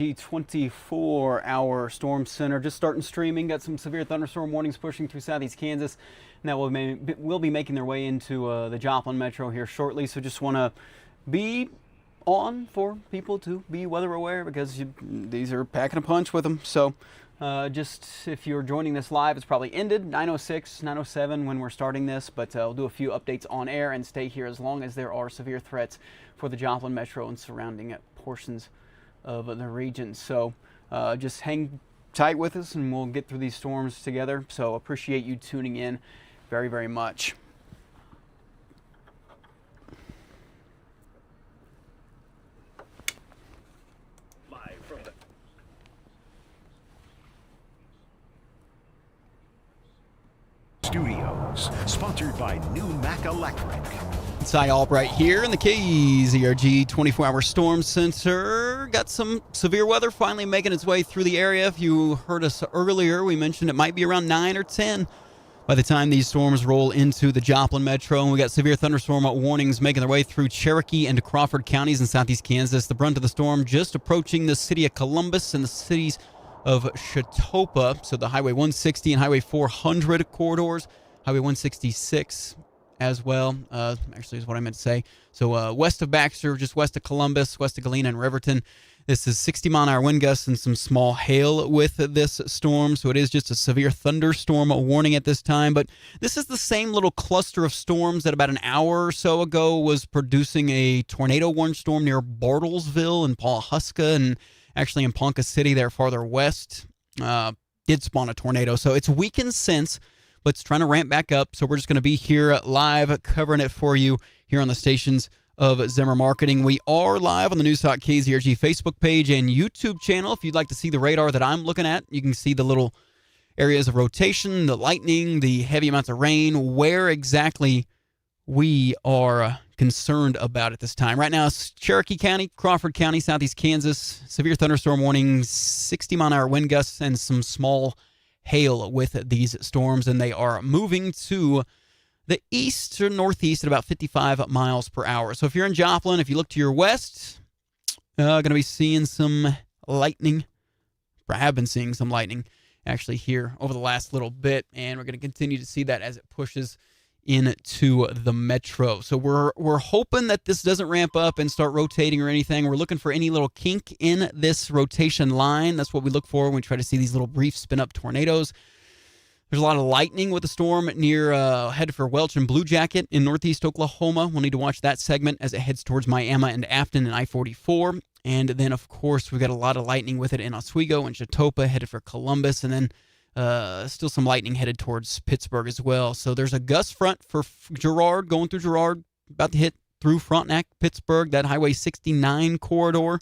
24-hour storm center just starting streaming. Got some severe thunderstorm warnings pushing through southeast Kansas. Now will be making their way into the Joplin metro here shortly. So just want to be on for people to be weather aware because these are packing a punch with them. So just if you're joining this live, it's probably ended 9:06, 9:07 when we're starting this. But we'll do a few updates on air and stay here as long as there are severe threats for the Joplin metro and surrounding portions of the region. So just hang tight with us and we'll get through these storms together. So appreciate you tuning in very, very much. Live from the studios, sponsored by New Mac Electric. Ty Albright here in the KZRG 24-hour storm center. Got some severe weather finally making its way through the area. If you heard us earlier, we mentioned it might be around 9 or 10 by the time these storms roll into the Joplin metro. And we got severe thunderstorm warnings making their way through Cherokee and Crawford counties in southeast Kansas. The brunt of the storm just approaching the city of Columbus and the cities of Chautauqua. So the Highway 160 and Highway 400 corridors, Highway 166 as well, actually is what I meant to say. So west of Baxter, just west of Columbus, west of Galena and Riverton. This is 60-mile-an-hour wind gusts and some small hail with this storm. So it is just a severe thunderstorm warning at this time. But this is the same little cluster of storms that about an hour or so ago was producing a tornado warning storm near Bartlesville and Pawhuska, and actually in Ponca City there farther west did spawn a tornado. So it's weakened since, but it's trying to ramp back up. So we're just going to be here live covering it for you here on the stations of Zimmer Marketing. We are live on the News Talk KZRG Facebook page and YouTube channel. If you'd like to see the radar that I'm looking at, you can see the little areas of rotation, the lightning, the heavy amounts of rain, where exactly we are concerned about at this time. Right now, it's Cherokee County, Crawford County, southeast Kansas. Severe thunderstorm warnings, 60-mile-an-hour wind gusts, and some small hail with these storms, and they are moving to the east or northeast at about 55 miles per hour. So if you're in Joplin, if you look to your west, going to be seeing some lightning. I have been seeing some lightning actually here over the last little bit, and we're going to continue to see that as it pushes into the metro. So we're hoping that this doesn't ramp up and start rotating or anything. We're looking for any little kink in this rotation line. That's what we look for when we try to see these little brief spin-up tornadoes. There's a lot of lightning with the storm near headed for Welch and Blue Jacket in northeast Oklahoma. We'll need to watch that segment as it heads towards Miami and Afton and I-44. And then, of course, we've got a lot of lightning with it in Oswego and Chautauqua headed for Columbus. And then still some lightning headed towards Pittsburgh as well. So there's a gust front for Girard, going through Girard, about to hit through Frontenac, Pittsburgh, that Highway 69 corridor.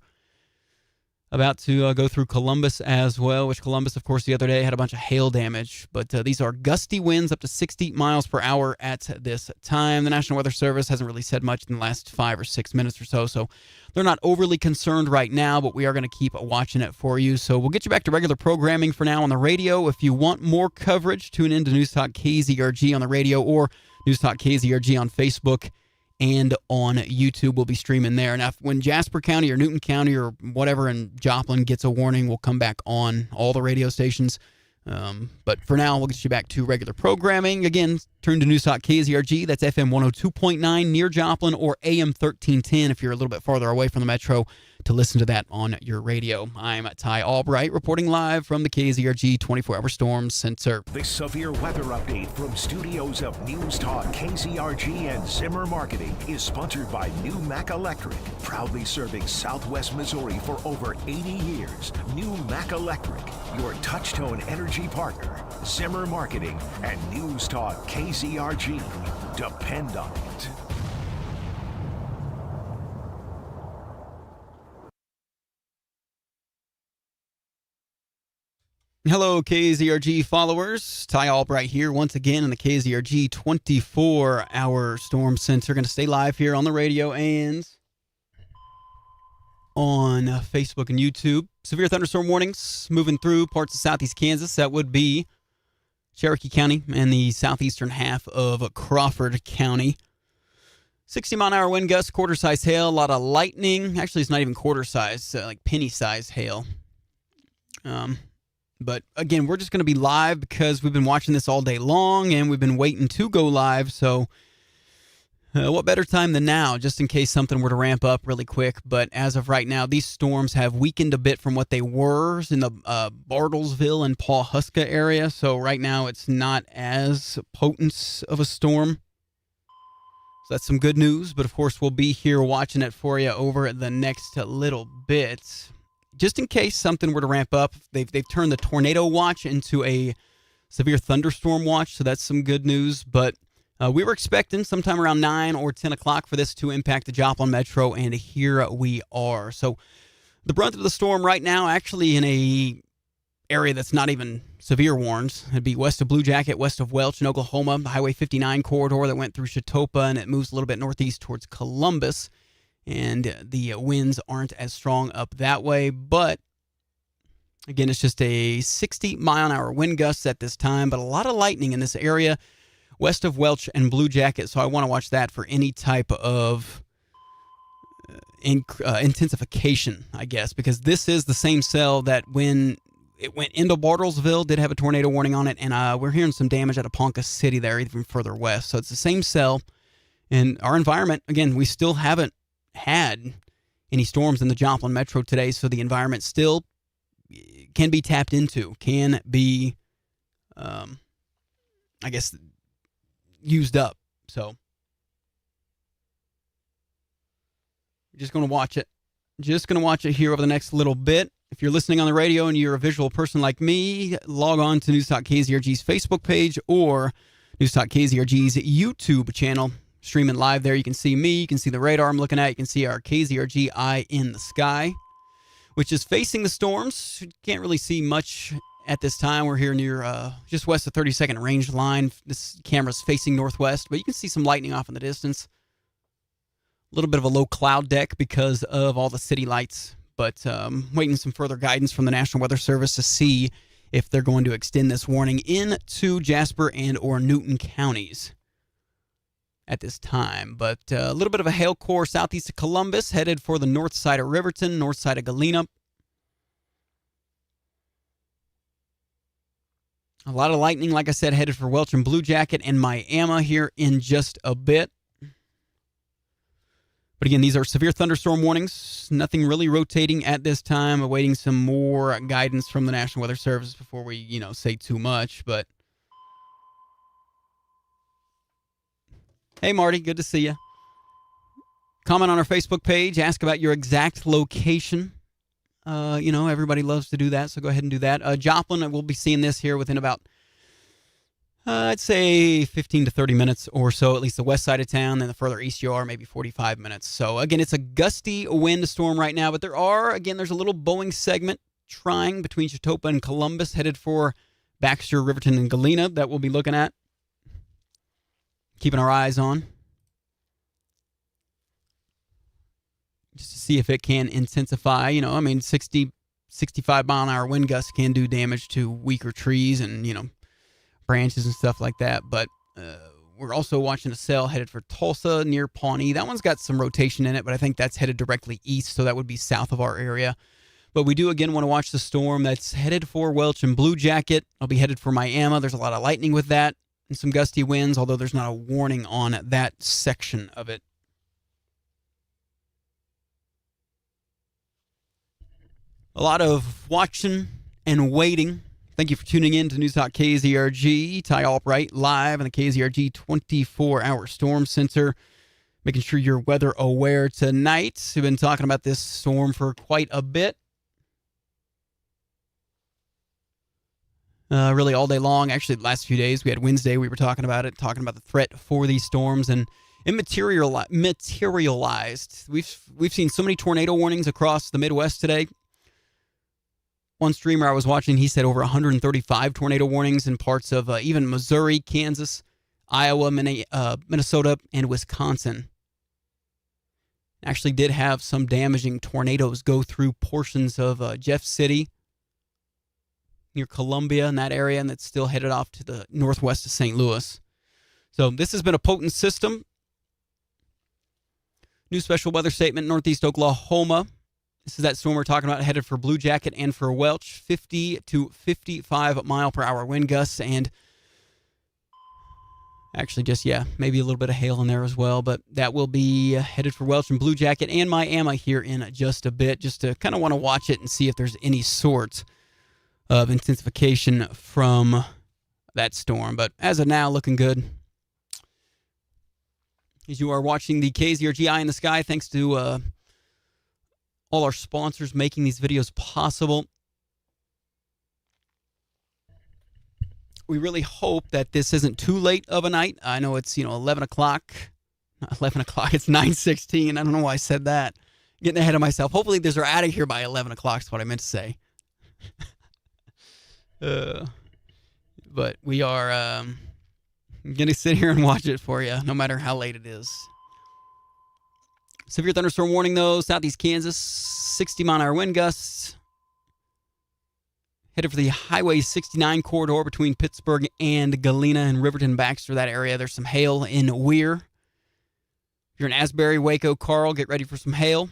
About to go through Columbus as well, which Columbus, of course, the other day had a bunch of hail damage. But these are gusty winds up to 60 miles per hour at this time. The National Weather Service hasn't really said much in the last 5 or 6 minutes or so they're not overly concerned right now, but we are going to keep watching it for you. So we'll get you back to regular programming for now on the radio. If you want more coverage, tune in to News Talk KZRG on the radio or News Talk KZRG on Facebook and on YouTube. We'll be streaming there. Now, when Jasper County or Newton County or whatever in Joplin gets a warning, we'll come back on all the radio stations. But for now, we'll get you back to regular programming. Again, turn to News Talk KZRG. That's FM 102.9 near Joplin, or AM 1310 if you're a little bit farther away from the metro to listen to that on your radio. I'm Ty Albright reporting live from the KZRG 24-hour storm center. This severe weather update from studios of News Talk KZRG and Zimmer Marketing is sponsored by New Mac Electric, proudly serving Southwest Missouri for over 80 years. New Mac Electric, your touch-tone energy partner. Zimmer Marketing and News Talk KZRG. Depend on it. Hello, KZRG followers. Ty Albright here once again in the KZRG 24-hour storm center. Going to stay live here on the radio and on Facebook and YouTube. Severe thunderstorm warnings moving through parts of southeast Kansas. That would be Cherokee County and the southeastern half of Crawford County. 60-mile-an-hour wind gusts, quarter-size hail, a lot of lightning. Actually, it's not even quarter-size, like penny-size hail. But again, we're just going to be live because we've been watching this all day long and we've been waiting to go live. So what better time than now, just in case something were to ramp up really quick. But as of right now, these storms have weakened a bit from what they were in the Bartlesville and Pawhuska area. So right now it's not as potent of a storm. So that's some good news. But of course, we'll be here watching it for you over the next little bit. Just in case something were to ramp up, they've turned the tornado watch into a severe thunderstorm watch. So that's some good news. But we were expecting sometime around 9 or 10 o'clock for this to impact the Joplin Metro, and here we are. So the brunt of the storm right now, actually in a area that's not even severe warns. It'd be west of Blue Jacket, west of Welch in Oklahoma, the Highway 59 corridor that went through Chautauqua, and it moves a little bit northeast towards Columbus. And the winds aren't as strong up that way, but again, it's just a 60-mile-an-hour wind gusts at this time, but a lot of lightning in this area west of Welch and Blue Jacket, so I want to watch that for any type of intensification, I guess, because this is the same cell that when it went into Bartlesville, did have a tornado warning on it, and we're hearing some damage out of Ponca City there, even further west. So it's the same cell, and our environment, again, we still haven't had any storms in the Joplin Metro today, so the environment still can be tapped into, can be, I guess, used up. So just going to watch it. Just going to watch it here over the next little bit. If you're listening on the radio and you're a visual person like me, log on to News Talk KZRG's Facebook page or News Talk KZRG's YouTube channel. Streaming live there. You can see me. You can see the radar I'm looking at. You can see our KZRG eye in the sky, which is facing the storms. You can't really see much at this time. We're here near just west of 32nd range line. This camera's facing northwest, but you can see some lightning off in the distance. A little bit of a low cloud deck because of all the city lights, but waiting some further guidance from the National Weather Service to see if they're going to extend this warning into Jasper and or Newton counties at this time. But a little bit of a hail core southeast of Columbus, headed for the north side of Riverton, north side of Galena. A lot of lightning, like I said, headed for Welch and Blue Jacket and Miami here in just a bit. But again, these are severe thunderstorm warnings. Nothing really rotating at this time. Awaiting some more guidance from the National Weather Service before we, say too much. But hey, Marty, good to see you. Comment on our Facebook page. Ask about your exact location. Everybody loves to do that, so go ahead and do that. Joplin, we'll be seeing this here within about, I'd say 15 to 30 minutes or so, at least the west side of town. Then the further east you are, maybe 45 minutes. So, again, it's a gusty wind storm right now, but there's a little Boeing segment trying between Chautauqua and Columbus, headed for Baxter, Riverton, and Galena that we'll be looking at. Keeping our eyes on. Just to see if it can intensify. 60, 65-mile-an-hour wind gusts can do damage to weaker trees and, branches and stuff like that. But we're also watching a cell headed for Tulsa near Pawnee. That one's got some rotation in it, but I think that's headed directly east, so that would be south of our area. But we do, again, want to watch the storm that's headed for Welch and Blue Jacket. I'll be headed for Miami. There's a lot of lightning with that and some gusty winds, although there's not a warning on that section of it. A lot of watching and waiting. Thank you for tuning in to News Talk KZRG. Ty Albright live in the KZRG 24-hour storm center. Making sure you're weather aware tonight. We've been talking about this storm for quite a bit. Really all day long. Actually, the last few days, we had Wednesday, we were talking about the threat for these storms, and it materialized. We've seen so many tornado warnings across the Midwest today. One streamer I was watching, he said over 135 tornado warnings in parts of even Missouri, Kansas, Iowa, Minnesota, and Wisconsin. Actually did have some damaging tornadoes go through portions of Jeff City, near Columbia in that area, and it's still headed off to the northwest of St. Louis. So this has been a potent system. New special weather statement, northeast Oklahoma. This is that storm we're talking about, headed for Blue Jacket and for Welch. 50 to 55 mile per hour wind gusts, and actually just, maybe a little bit of hail in there as well. But that will be headed for Welch and Blue Jacket and Miami here in just a bit, just to kind of want to watch it and see if there's any sort of intensification from that storm. But as of now, looking good. As you are watching the KZRG Eye in the Sky, thanks to all our sponsors making these videos possible. We really hope that this isn't too late of a night. I know it's, 11 o'clock. Not 11 o'clock, it's 9:16. I don't know why I said that. Getting ahead of myself. Hopefully these are out of here by 11 o'clock is what I meant to say. But we are going to sit here and watch it for you, no matter how late it is. Severe thunderstorm warning, though. Southeast Kansas, 60-mile-an-hour wind gusts. Headed for the Highway 69 corridor between Pittsburgh and Galena and Riverton, Baxter, that area. There's some hail in Weir. If you're in Asbury, Waco, Carl, get ready for some hail.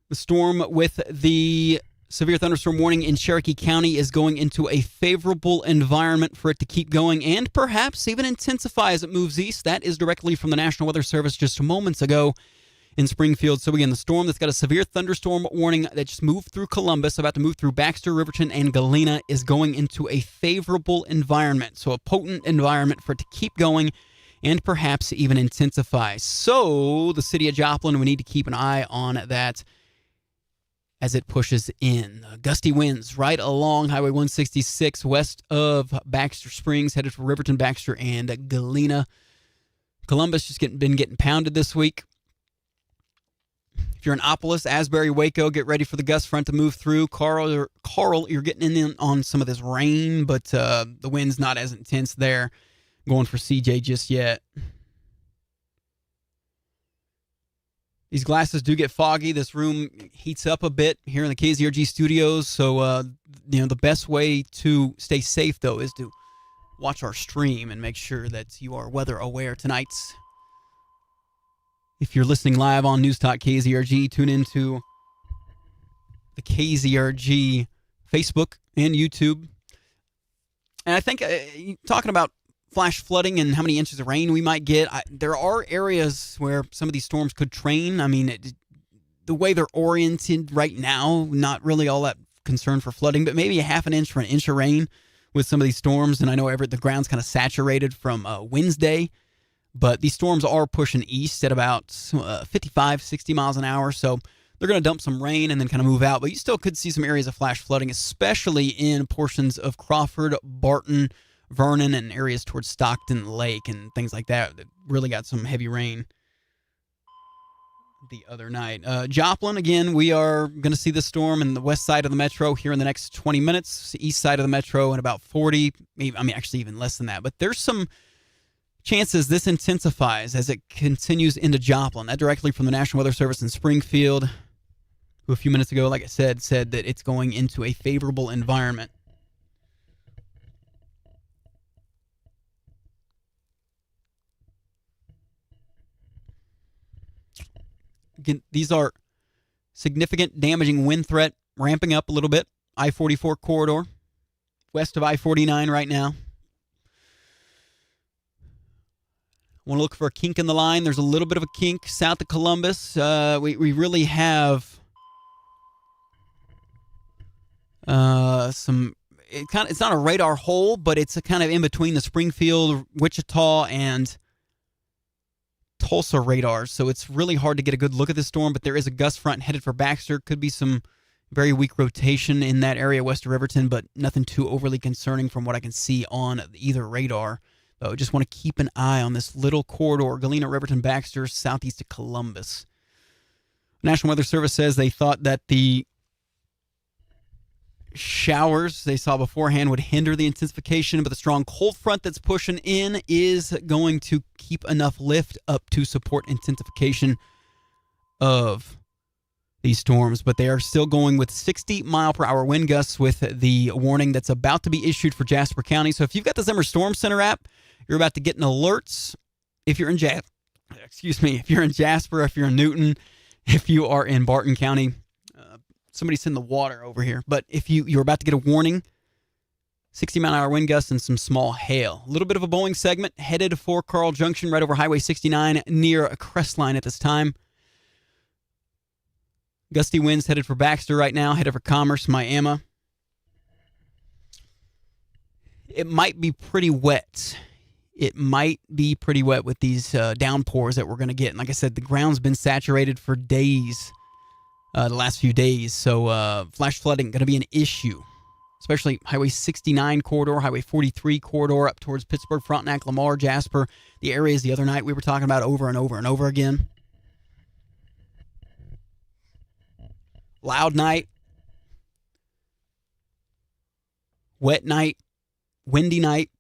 The storm with the severe thunderstorm warning in Cherokee County is going into a favorable environment for it to keep going and perhaps even intensify as it moves east. That is directly from the National Weather Service just moments ago in Springfield. So again, the storm that's got a severe thunderstorm warning that just moved through Columbus, about to move through Baxter, Riverton, and Galena, is going into a favorable environment. So a potent environment for it to keep going and perhaps even intensify. So the city of Joplin, we need to keep an eye on that as it pushes in. Gusty winds right along Highway 166 west of Baxter Springs, headed for Riverton, Baxter, and Galena. Columbus just been getting pounded this week. If you're in Opolis, Asbury, Waco, get ready for the gust front to move through. Carl, you're getting in on some of this rain, but the wind's not as intense there. Going for CJ just yet. These glasses do get foggy. This room heats up a bit here in the KZRG studios. So, the best way to stay safe, though, is to watch our stream and make sure that you are weather aware tonight. If you're listening live on News Talk KZRG, tune into the KZRG Facebook and YouTube. And I think talking about flash flooding and how many inches of rain we might get, there are areas where some of these storms could train. I mean, the way they're oriented right now, not really all that concerned for flooding, but maybe a half an inch for an inch of rain with some of these storms. And I know the ground's kind of saturated from Wednesday, but these storms are pushing east at about 55, 60 miles an hour. So they're going to dump some rain and then kind of move out. But you still could see some areas of flash flooding, especially in portions of Crawford, Barton, Vernon, and areas towards Stockton Lake and things like that really got some heavy rain the other night. Joplin, again, we are going to see the storm in the west side of the metro here in the next 20 minutes, east side of the metro in about 40, actually even less than that. But there's some chances this intensifies as it continues into Joplin. That directly from the National Weather Service in Springfield, who a few minutes ago, like I said that it's going into a favorable environment. Again, these are significant damaging wind threat ramping up a little bit. I-44 corridor, west of I-49 right now. Want to look for a kink in the line. There's a little bit of a kink south of Columbus. We really have some. It's not a radar hole, but it's a kind of in between the Springfield, Wichita, and Tulsa radars, so it's really hard to get a good look at this storm, but there is a gust front headed for Baxter. Could be some very weak rotation in that area west of Riverton, but nothing too overly concerning from what I can see on either radar. Though, just want to keep an eye on this little corridor, Galena, Riverton, Baxter, southeast of Columbus. National Weather Service says they thought that the showers they saw beforehand would hinder the intensification, but the strong cold front that's pushing in is going to keep enough lift up to support intensification of these storms, but they are still going with 60-mile-per-hour wind gusts with the warning that's about to be issued for Jasper County. So if you've got the Zimmer Storm Center app, you're about to get an alerts. If you're in if you're in Jasper, if you're in Newton, if you are in Barton County, somebody's in the water over here. But if you're about to get a warning, 60-mile-an-hour wind gusts and some small hail. A little bit of a Boeing segment headed for Carl Junction right over Highway 69 near a Crestline at this time. Gusty winds headed for Baxter right now, headed for Commerce, Miami. It might be pretty wet. It might be pretty wet with these downpours that we're going to get. And like I said, the ground's been saturated for days, the last few days. So flash flooding going to be an issue, especially Highway 69 corridor, Highway 43 corridor up towards Pittsburgh, Frontenac, Lamar, Jasper. The areas the other night we were talking about over and over and over again. Loud night, wet night, windy night.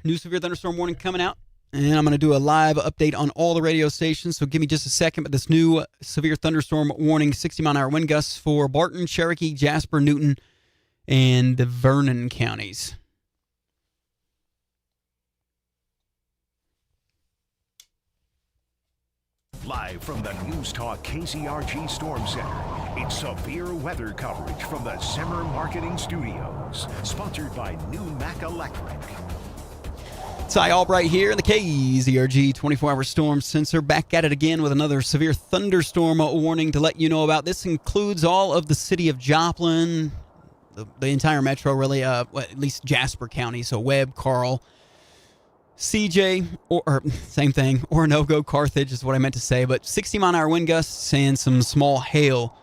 New severe thunderstorm warning coming out. And I'm going to do a live update on all the radio stations. So give me just a second. But this new severe thunderstorm warning, 60-mile-an-hour wind gusts for Barton, Cherokee, Jasper, Newton, and the Vernon counties. Live from the News Talk KZRG Storm Center, it's severe weather coverage from the Zimmer Marketing Studios. Sponsored by New Mac Electric. Ty Albright here in the KZRG 24-hour storm sensor. Back at it again with another severe thunderstorm warning to let you know about. This includes all of the city of Joplin, the entire metro, really, at least Jasper County. So Webb, Carl, CJ, or same thing, Orinoco, Carthage is what I meant to say. But 60-mile-an-hour wind gusts and some small hail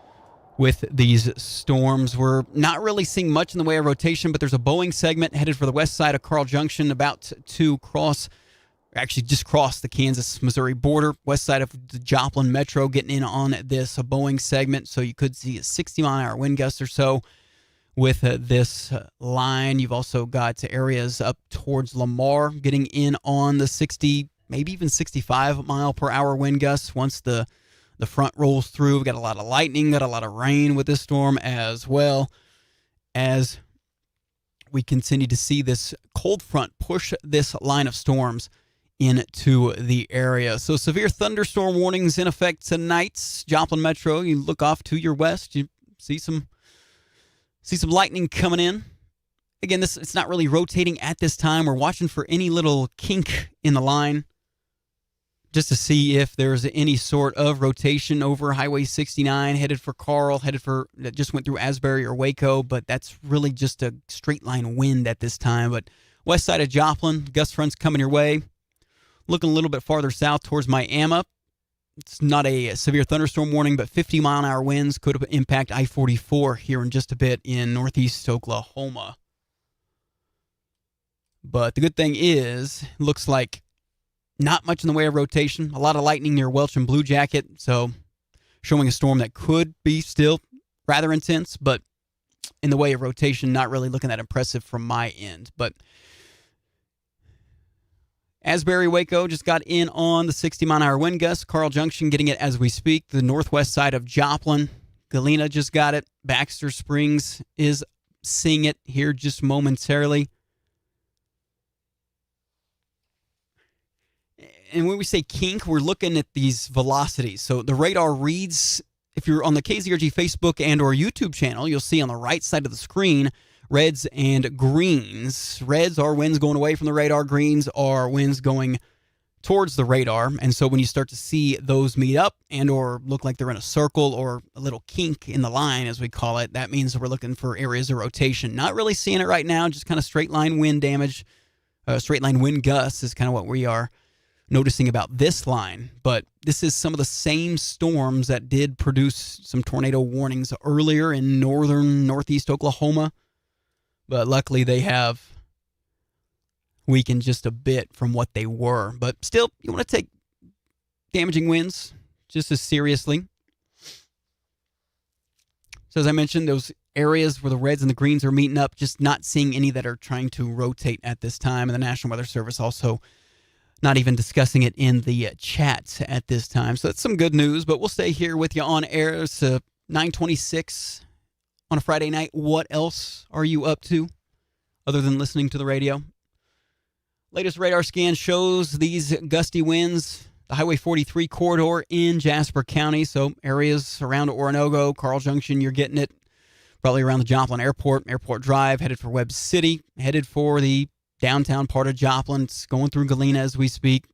with these storms. We're not really seeing much in the way of rotation, but there's a Boeing segment headed for the west side of Carl Junction, about to just cross the Kansas-Missouri border, west side of the Joplin Metro, getting in on this Boeing segment. So you could see a 60-mile-an-hour wind gust or so with this line. You've also got areas up towards Lamar getting in on the 60, maybe even 65-mile-per-hour wind gusts once the front rolls through. We've got a lot of lightning, got a lot of rain with this storm, as well as we continue to see this cold front push this line of storms into the area. So severe thunderstorm warnings in effect tonight. Joplin Metro, you look off to your west, you see some lightning coming in. Again, it's not really rotating at this time. We're watching for any little kink in the line, just to see if there's any sort of rotation over Highway 69, headed for Carl, that just went through Asbury or Waco, but that's really just a straight line wind at this time. But west side of Joplin, gust fronts coming your way. Looking a little bit farther south towards Miami. It's not a severe thunderstorm warning, but 50-mile-an-hour winds could impact I-44 here in just a bit in northeast Oklahoma. But the good thing is, looks like not much in the way of rotation. A lot of lightning near Welch and Blue Jacket, so showing a storm that could be still rather intense, but in the way of rotation, not really looking that impressive from my end. But Asbury, Waco just got in on the 60-mile-an-hour wind gust. Carl Junction getting it as we speak. The northwest side of Joplin, Galena just got it. Baxter Springs is seeing it here just momentarily. And when we say kink, we're looking at these velocities. So the radar reads, if you're on the KZRG Facebook and or YouTube channel, you'll see on the right side of the screen, reds and greens. Reds are winds going away from the radar. Greens are winds going towards the radar. And so when you start to see those meet up and or look like they're in a circle or a little kink in the line, as we call it, that means we're looking for areas of rotation. Not really seeing it right now, just kind of straight line wind damage. Straight line wind gusts is kind of what we are noticing about this line. But this is some of the same storms that did produce some tornado warnings earlier in northeast Oklahoma. But luckily they have weakened just a bit from what they were. But still, you want to take damaging winds just as seriously. So as I mentioned, those areas where the reds and the greens are meeting up, just not seeing any that are trying to rotate at this time. And the National Weather Service also Not even discussing it in the chat at this time. So that's some good news, but we'll stay here with you on air. It's 9:26 on a Friday night. What else are you up to other than listening to the radio? Latest radar scan shows these gusty winds, the Highway 43 corridor in Jasper County. So areas around Oronogo, Carl Junction, you're getting it. Probably around the Joplin Airport, Airport Drive, headed for Webb City, headed for the downtown part of Joplin. It's going through Galena as we speak.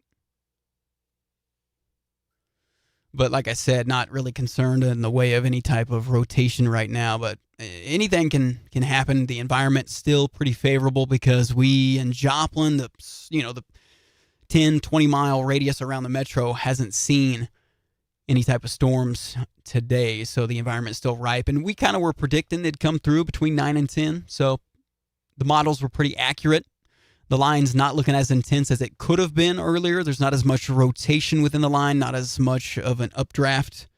But like I said, not really concerned in the way of any type of rotation right now. But anything can happen. The environment's still pretty favorable because we in Joplin, the 10, 20-mile radius around the metro hasn't seen any type of storms today. So the environment's still ripe. And we kind of were predicting they'd come through between 9 and 10. So the models were pretty accurate. The line's not looking as intense as it could have been earlier. There's not as much rotation within the line, not as much of an updraft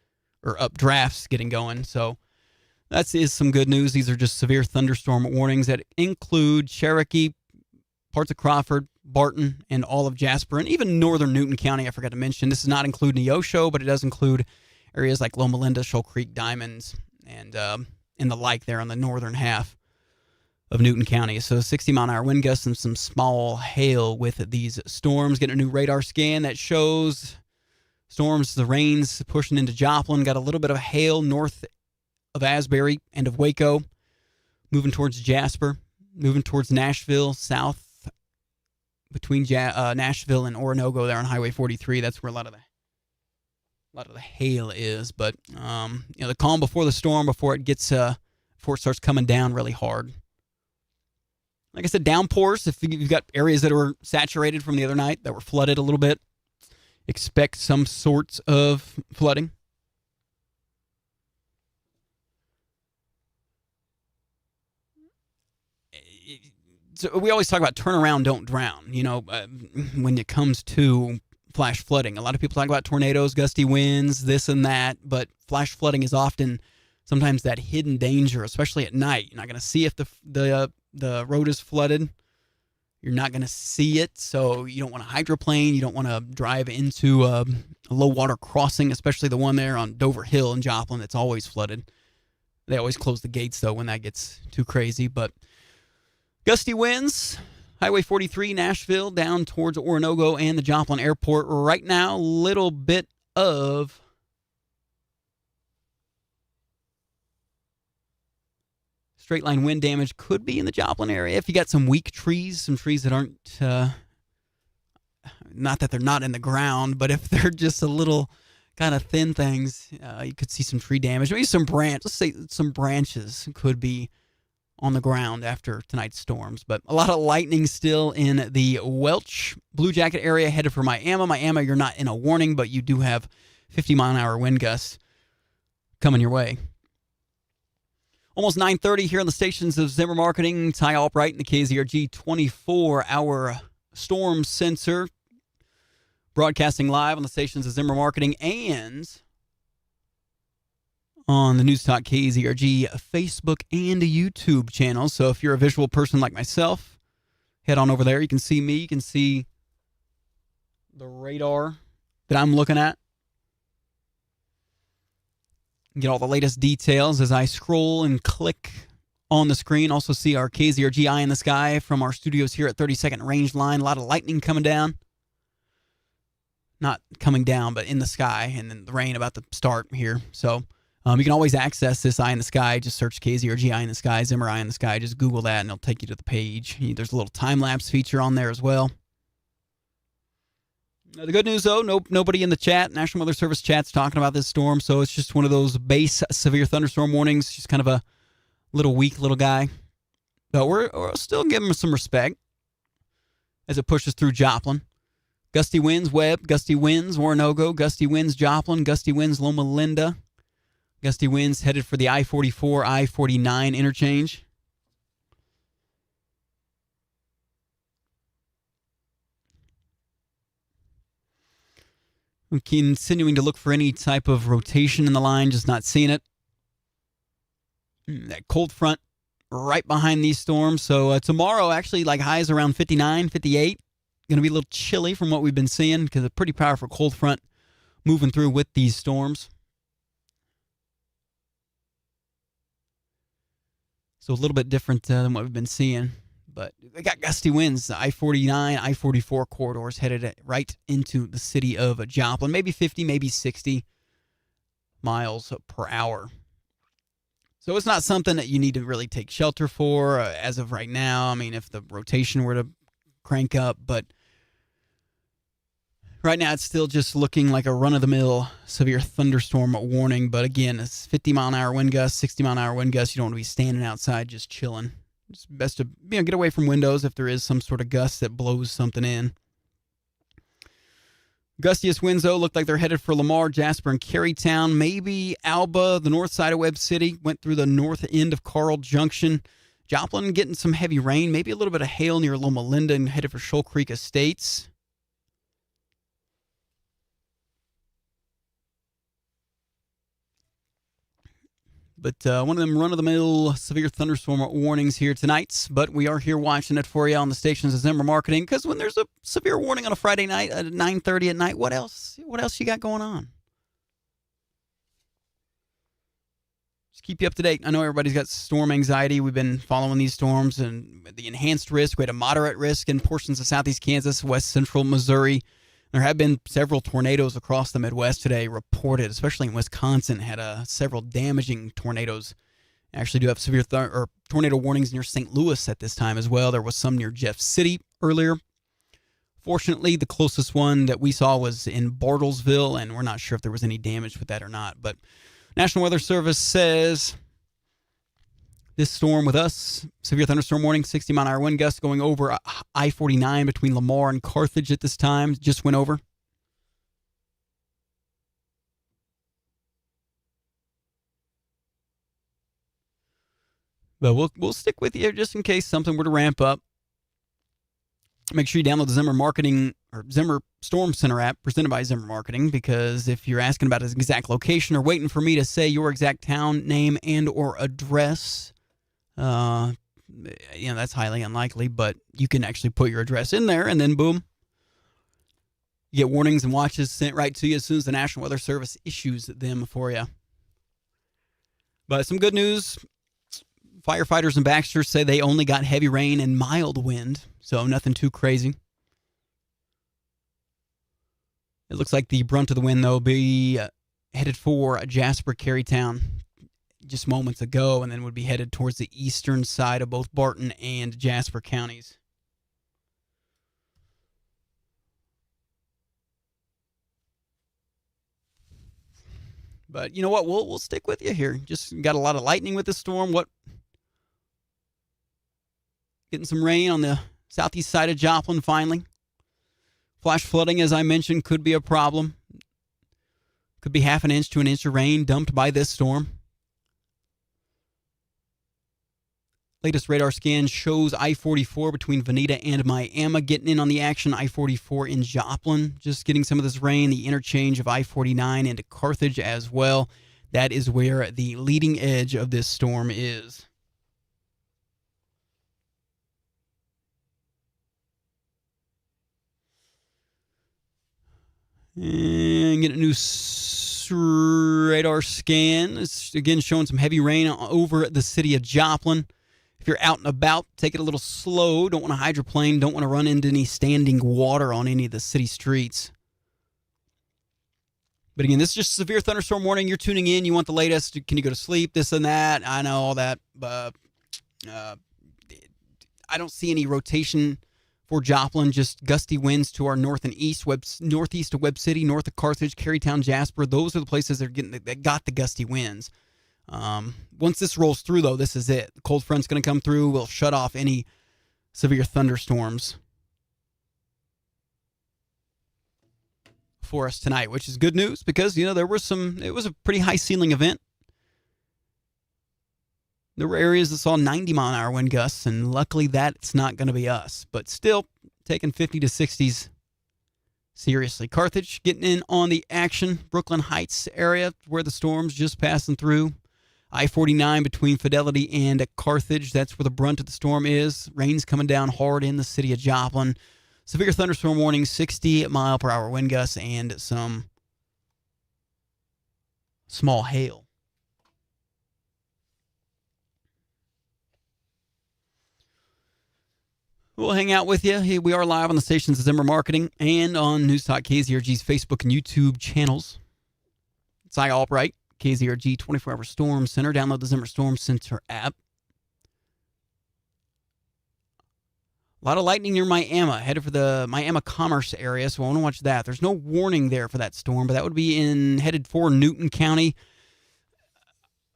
or updrafts getting going. So that is some good news. These are just severe thunderstorm warnings that include Cherokee, parts of Crawford, Barton, and all of Jasper, and even northern Newton County. I forgot to mention. This does not include Neosho, but it does include areas like Loma Linda, Shoal Creek, Diamonds, and the like there on the northern half of Newton County. So 60-mile-an-hour wind gusts and some small hail with these storms. Getting a new radar scan that shows storms, the rains pushing into Joplin. Got a little bit of hail north of Asbury and of Waco. Moving towards Jasper. Moving towards Nashville, south between Nashville and Oronogo there on Highway 43. That's where a lot of the hail is. But the calm before the storm, before it starts coming down really hard. Like I said, downpours. If you've got areas that were saturated from the other night that were flooded a little bit, expect some sorts of flooding. So we always talk about turn around, don't drown. When it comes to flash flooding, a lot of people talk about tornadoes, gusty winds, this and that, but flash flooding is often sometimes that hidden danger, especially at night. You're not going to see if the road is flooded. You're not going to see it, so you don't want to hydroplane. You don't want to drive into a low water crossing, especially the one there on Dover Hill in Joplin that's always flooded. They always close the gates, though, when that gets too crazy. But gusty winds, Highway 43, Nashville, down towards Oronogo and the Joplin Airport. Right now, a little bit of straight line wind damage could be in the Joplin area. If you got some weak trees, some trees that aren't, not that they're not in the ground, but if they're just a little kind of thin things, you could see some tree damage. Maybe let's say some branches could be on the ground after tonight's storms. But a lot of lightning still in the Welch Blue Jacket area headed for Miami. Miami, you're not in a warning, but you do have 50-mile-an-hour wind gusts coming your way. Almost 9:30 here on the stations of Zimmer Marketing. Ty Albright in the KZRG 24-hour storm sensor. Broadcasting live on the stations of Zimmer Marketing and on the News Talk KZRG Facebook and YouTube channels. So if you're a visual person like myself, head on over there. You can see me. You can see the radar that I'm looking at. Get all the latest details as I scroll and click on the screen. Also see our KZRG Eye in the Sky from our studios here at 32nd Range Line. A lot of lightning coming down. Not coming down, but in the sky. And then the rain about to start here. So you can always access this Eye in the Sky. Just search KZRG Eye in the Sky, Zimmer Eye in the Sky. Just Google that and it'll take you to the page. There's a little time-lapse feature on there as well. The good news, though, nobody in the chat, National Weather Service chat's talking about this storm, so it's just one of those base severe thunderstorm warnings. Just kind of a little weak little guy. But we're still giving him some respect as it pushes through Joplin. Gusty winds, Webb. Gusty winds, Oronogo. Gusty winds, Joplin. Gusty winds, Loma Linda. Gusty winds headed for the I-44, I-49 interchange. I'm continuing to look for any type of rotation in the line, just not seeing it. That cold front right behind these storms. So tomorrow, actually, like highs around 59, 58. Going to be a little chilly from what we've been seeing because a pretty powerful cold front moving through with these storms. So a little bit different than what we've been seeing. But they got gusty winds. The I-49, I-44 corridors headed right into the city of Joplin. Maybe 50, maybe 60 miles per hour. So it's not something that you need to really take shelter for as of right now. I mean, if the rotation were to crank up, but right now it's still just looking like a run-of-the-mill severe thunderstorm warning. But again, it's 50-mile-an-hour wind gusts, 60-mile-an-hour wind gusts. You don't want to be standing outside just chilling. It's best to get away from windows if there is some sort of gust that blows something in. Gustiest winds, though, look like they're headed for Lamar, Jasper, and Carytown. Maybe Alba, the north side of Webb City, went through the north end of Carl Junction. Joplin getting some heavy rain, maybe a little bit of hail near Loma Linda and headed for Shoal Creek Estates. But one of them run-of-the-mill severe thunderstorm warnings here tonight. But we are here watching it for you on the stations of Zimmer Marketing, because when there's a severe warning on a Friday night at 9:30 at night, what else you got going on? Just keep you up to date. I know everybody's got storm anxiety. We've been following these storms and the enhanced risk. We had a moderate risk in portions of southeast Kansas, west central Missouri. There have been several tornadoes across the Midwest today reported, especially in Wisconsin. Had several damaging tornadoes. Actually do have severe tornado warnings near St. Louis at this time as well. There was some near Jeff City earlier. Fortunately, the closest one that we saw was in Bartlesville, and we're not sure if there was any damage with that or not. But National Weather Service says this storm with us, severe thunderstorm warning, 60-mile-an-hour wind gusts going over I-49 between Lamar and Carthage at this time. Just went over. But we'll stick with you just in case something were to ramp up. Make sure you download the Zimmer Marketing or Zimmer Storm Center app presented by Zimmer Marketing, because if you're asking about its exact location or waiting for me to say your exact town name and or address, that's highly unlikely, but you can actually put your address in there and then boom, you get warnings and watches sent right to you as soon as the National Weather Service issues them for you. But some good news. Firefighters in Baxter say they only got heavy rain and mild wind, so nothing too crazy. It looks like the brunt of the wind, though, will be headed for Jasper, Carytown just moments ago, and then would be headed towards the eastern side of both Barton and Jasper counties. But you know what? We'll stick with you here. Just got a lot of lightning with the storm. Getting some rain on the southeast side of Joplin finally. Flash flooding, as I mentioned, could be a problem. Could be half an inch to an inch of rain dumped by this storm. Latest radar scan shows I-44 between Veneta and Miami getting in on the action. I-44 in Joplin just getting some of this rain. The interchange of I-49 into Carthage as well. That is where the leading edge of this storm is. And get a new radar scan. It's again showing some heavy rain over the city of Joplin. If you're out and about, take it a little slow. Don't want to hydroplane. Don't want to run into any standing water on any of the city streets. But again, this is just a severe thunderstorm warning. You're tuning in. You want the latest. Can you go to sleep? This and that. I know all that. I don't see any rotation for Joplin. Just gusty winds to our north and east, northeast of Webb City, north of Carthage, Carytown, Jasper. Those are the places that got the gusty winds. Once this rolls through, though, this is it. The cold front's going to come through. We'll shut off any severe thunderstorms for us tonight, which is good news because, there was it was a pretty high ceiling event. There were areas that saw 90-mile-an-hour wind gusts, and luckily that's not going to be us. But still, taking 50 to 60s seriously. Carthage getting in on the action. Brooklyn Heights area where the storm's just passing through. I-49 between Fidelity and Carthage. That's where the brunt of the storm is. Rain's coming down hard in the city of Joplin. Severe thunderstorm warning, 60-mile-per-hour wind gusts, and some small hail. We'll hang out with you. Hey, we are live on the station's Zimmer Marketing and on News Talk KZRG's Facebook and YouTube channels. It's Albright, KZRG 24-hour Storm Center. Download the Zimmer Storm Center app. A lot of lightning near Miami, headed for the Miami Commerce area, so I want to watch that. There's no warning there for that storm, but that would be headed for Newton County.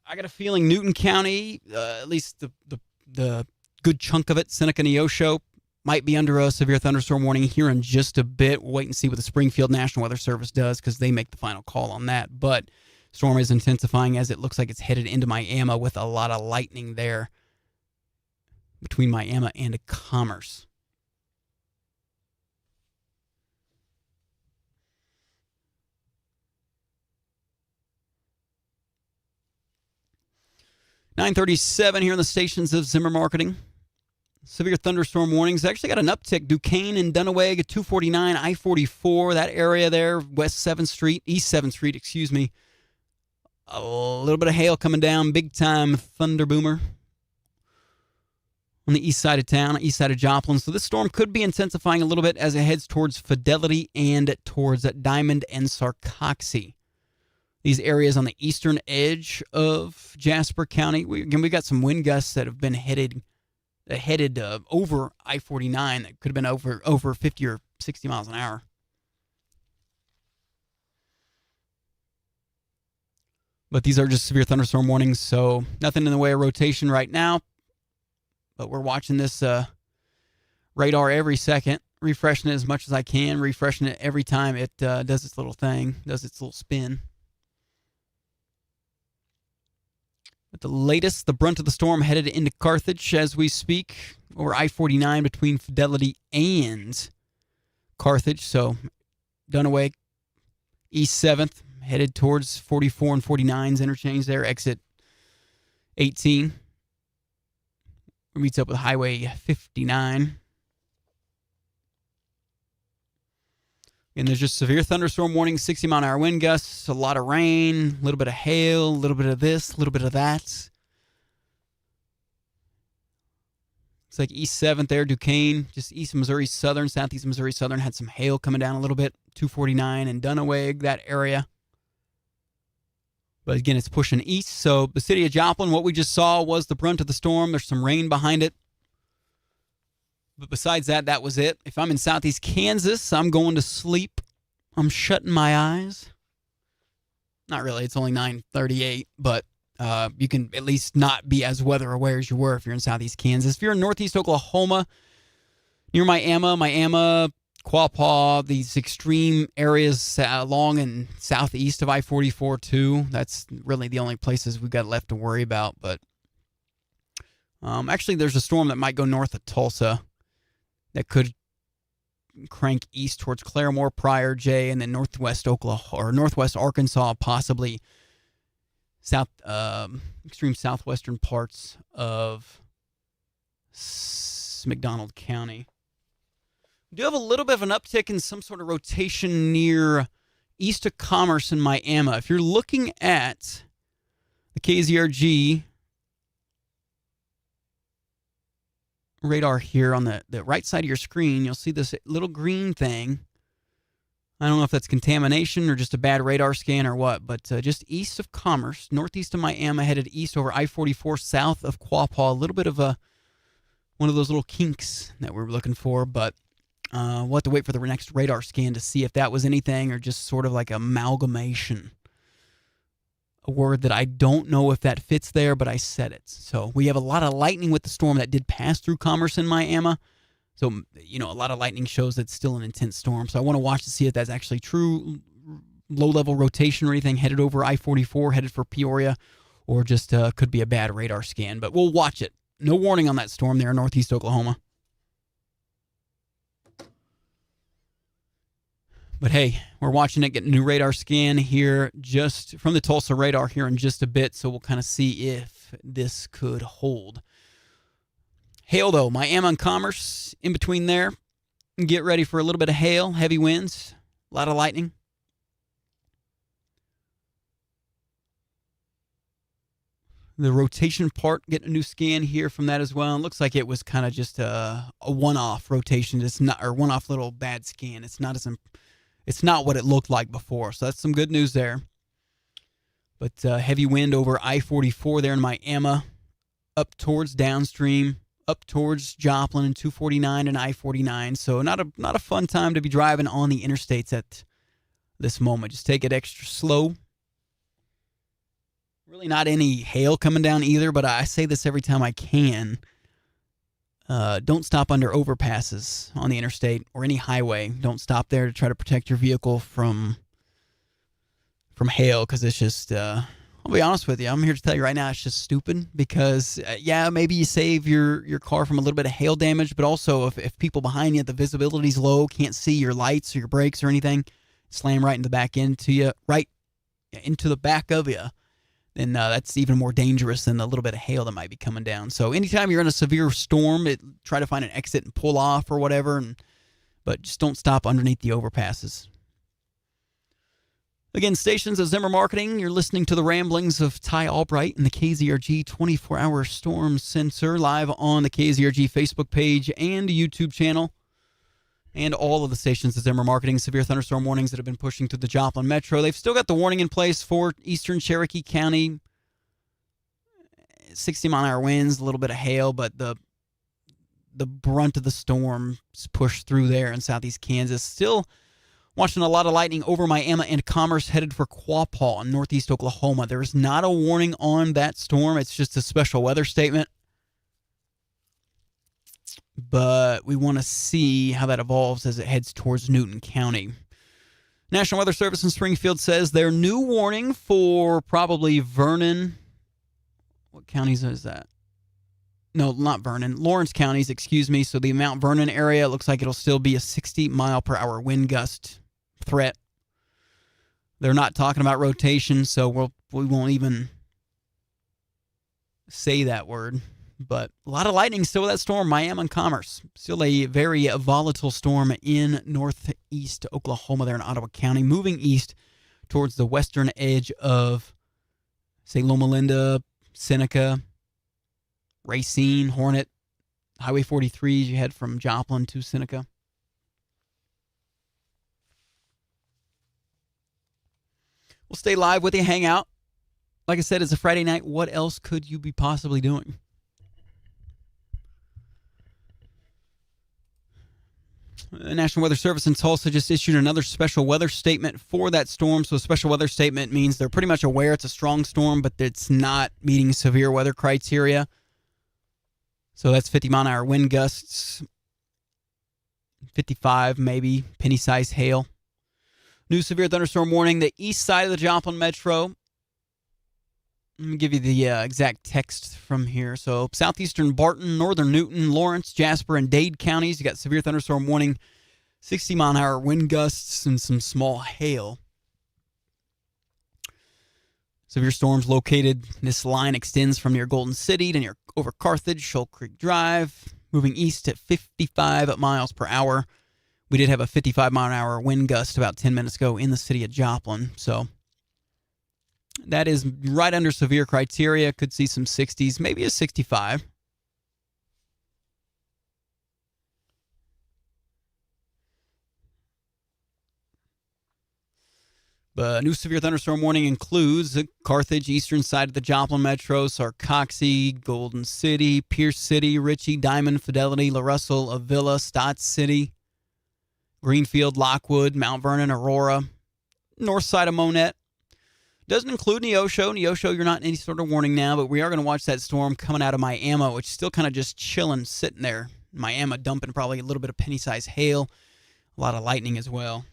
I got a feeling Newton County, at least the good chunk of it, Seneca, Neosho, might be under a severe thunderstorm warning here in just a bit. We'll wait and see what the Springfield National Weather Service does because they make the final call on that. But storm is intensifying as it looks like it's headed into Miami with a lot of lightning there between Miami and Commerce. .37 here on the stations of Zimmer Marketing. Severe thunderstorm warnings. Actually got an uptick. Duquesne and Dunaweg, 249, I-44, that area there, East 7th Street, excuse me. A little bit of hail coming down, big time thunder boomer on the east side of town, east side of Joplin. So this storm could be intensifying a little bit as it heads towards Fidelity and towards Diamond and Sarcoxie. These areas on the eastern edge of Jasper County. We got some wind gusts that have been headed over I-49 that could have been over 50 or 60 miles an hour. But these are just severe thunderstorm warnings, so nothing in the way of rotation right now. But we're watching this radar every second, refreshing it as much as I can, refreshing it every time it does its little thing, does its little spin. At the latest, the brunt of the storm headed into Carthage as we speak, over I-49 between Fidelity and Carthage. So, Dunaway, East 7th, headed towards 44 and 49's interchange there, exit 18. Meets up with Highway 59. And there's just severe thunderstorm warning, 60-mile-an-hour wind gusts, a lot of rain, a little bit of hail, a little bit of this, a little bit of that. It's like East 7th there, Duquesne, just east of Missouri Southern, southeast of Missouri Southern, had some hail coming down a little bit, 249 and Dunaweg, that area. But again, it's pushing east. So the city of Joplin, what we just saw was the brunt of the storm. There's some rain behind it. But besides that, that was it. If I'm in southeast Kansas, I'm going to sleep. I'm shutting my eyes. Not really. It's only 9:38, but you can at least not be as weather aware as you were if you're in southeast Kansas. If you're in northeast Oklahoma, near Miami, Quapaw, these extreme areas along and southeast of I-44 too. That's really the only places we've got left to worry about. But actually, there's a storm that might go north of Tulsa that could crank east towards Claremore, Pryor, Jay, and then northwest Oklahoma or northwest Arkansas, possibly extreme southwestern parts of McDonald County. We do have a little bit of an uptick in some sort of rotation near east of Commerce in Miami. If you're looking at the KZRG radar here on the right side of your screen, you'll see this little green thing. I don't know if that's contamination or just a bad radar scan or what, but just east of Commerce, northeast of Miami, headed east over I-44, south of Quapaw. A little bit of one of those little kinks that we're looking for, but we'll have to wait for the next radar scan to see if that was anything or just sort of like amalgamation. A word that I don't know if that fits there, but I said it. So we have a lot of lightning with the storm that did pass through Commerce in Miami. So, a lot of lightning shows that it's still an intense storm. So I want to watch to see if that's actually true low-level rotation or anything headed over I-44, headed for Peoria, or just could be a bad radar scan. But we'll watch it. No warning on that storm there in northeast Oklahoma. But hey, we're watching it get a new radar scan here just from the Tulsa radar here in just a bit, so we'll kind of see if this could hold. Hail, though, Miami and Commerce in between there. Get ready for a little bit of hail, heavy winds, a lot of lightning. The rotation part, getting a new scan here from that as well. It looks like it was kind of just a one-off rotation. It's not, or one-off little bad scan. It's not what it looked like before. So that's some good news there. But heavy wind over I-44 there in Miami, up towards downstream, up towards Joplin and 249 and I-49. So not a fun time to be driving on the interstates at this moment. Just take it extra slow. Really not any hail coming down either, but I say this every time I can. Don't stop under overpasses on the interstate or any highway. Don't stop there to try to protect your vehicle from hail, because it's just, I'll be honest with you, I'm here to tell you right now, it's just stupid. Because, maybe you save your car from a little bit of hail damage, but also if people behind you, the visibility's low, can't see your lights or your brakes or anything, slam right in the back into you, right into the back of you, then that's even more dangerous than the little bit of hail that might be coming down. So anytime you're in a severe storm, try to find an exit and pull off or whatever, but just don't stop underneath the overpasses. Again, stations of Zimmer Marketing, you're listening to the ramblings of Ty Albright and the KZRG 24-hour storm sensor live on the KZRG Facebook page and YouTube channel. And all of the stations of Zimmer Marketing, severe thunderstorm warnings that have been pushing through the Joplin Metro. They've still got the warning in place for eastern Cherokee County. 60-mile-an-hour winds, a little bit of hail, but the brunt of the storm is pushed through there in southeast Kansas. Still watching a lot of lightning over Miami and Commerce, headed for Quapaw in northeast Oklahoma. There is not a warning on that storm. It's just a special weather statement. But we want to see how that evolves as it heads towards Newton County. National Weather Service in Springfield says their new warning for probably Vernon. What counties is that? No, not Vernon. Lawrence counties, excuse me. So the Mount Vernon area, it looks like it'll still be a 60-mile-per-hour wind gust threat. They're not talking about rotation, so we won't even say that word. But a lot of lightning still with that storm, Miami and Commerce. Still a very volatile storm in northeast Oklahoma there in Ottawa County, moving east towards the western edge of, say, Loma Linda, Seneca, Racine, Hornet, Highway 43 as you head from Joplin to Seneca. We'll stay live with you, hang out. Like I said, it's a Friday night. What else could you be possibly doing? The National Weather Service in Tulsa just issued another special weather statement for that storm. So a special weather statement means they're pretty much aware it's a strong storm, but it's not meeting severe weather criteria. So that's 50-mile-an-hour wind gusts, 55 maybe, penny-sized hail. New severe thunderstorm warning, the east side of the Joplin Metro. Let me give you the exact text from here. So southeastern Barton, northern Newton, Lawrence, Jasper, and Dade counties, you got severe thunderstorm warning, 60-mile-an-hour wind gusts, and some small hail. Severe storms located. This line extends from near Golden City to near over Carthage, Shoal Creek Drive, moving east at 55 miles per hour. We did have a 55-mile-an-hour wind gust about 10 minutes ago in the city of Joplin. So that is right under severe criteria. Could see some 60s, maybe a 65. The new severe thunderstorm warning includes the Carthage, eastern side of the Joplin Metro, Sarcoxie, Golden City, Pierce City, Ritchie, Diamond, Fidelity, La Russell, Avila, Stotts City, Greenfield, Lockwood, Mount Vernon, Aurora, north side of Monette. Doesn't include Neosho. Neosho, you're not in any sort of warning now, but we are going to watch that storm coming out of Miami, which is still kind of just chilling, sitting there. Miami dumping probably a little bit of penny-sized hail, a lot of lightning as well.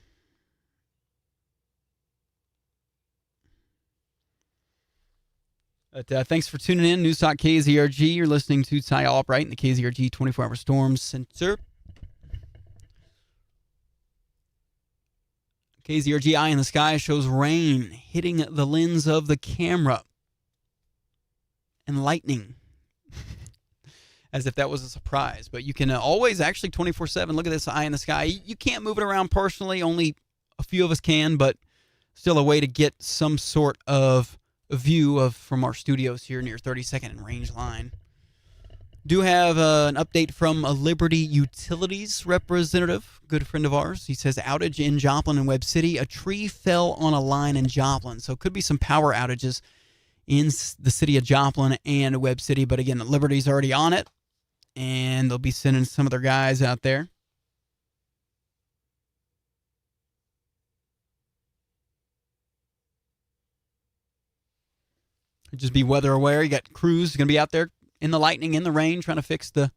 But thanks for tuning in. News Talk KZRG. You're listening to Ty Albright in the KZRG 24-hour storm center. KZRG Eye in the Sky shows rain hitting the lens of the camera and lightning. as if that was a surprise. But you can always actually 24/7 look at this eye in the sky. You can't move it around personally. Only a few of us can, but still a way to get some sort of a view of from our studios here near 32nd and Range Line. Do have an update from a Liberty Utilities representative, good friend of ours. He says outage in Joplin and Webb City. A tree fell on a line in Joplin, so could be some power outages in the city of Joplin and Webb City. But again, Liberty's already on it, and they'll be sending some of their guys out there. Just be weather aware. You got crews going to be out there in the lightning, in the rain, trying to fix the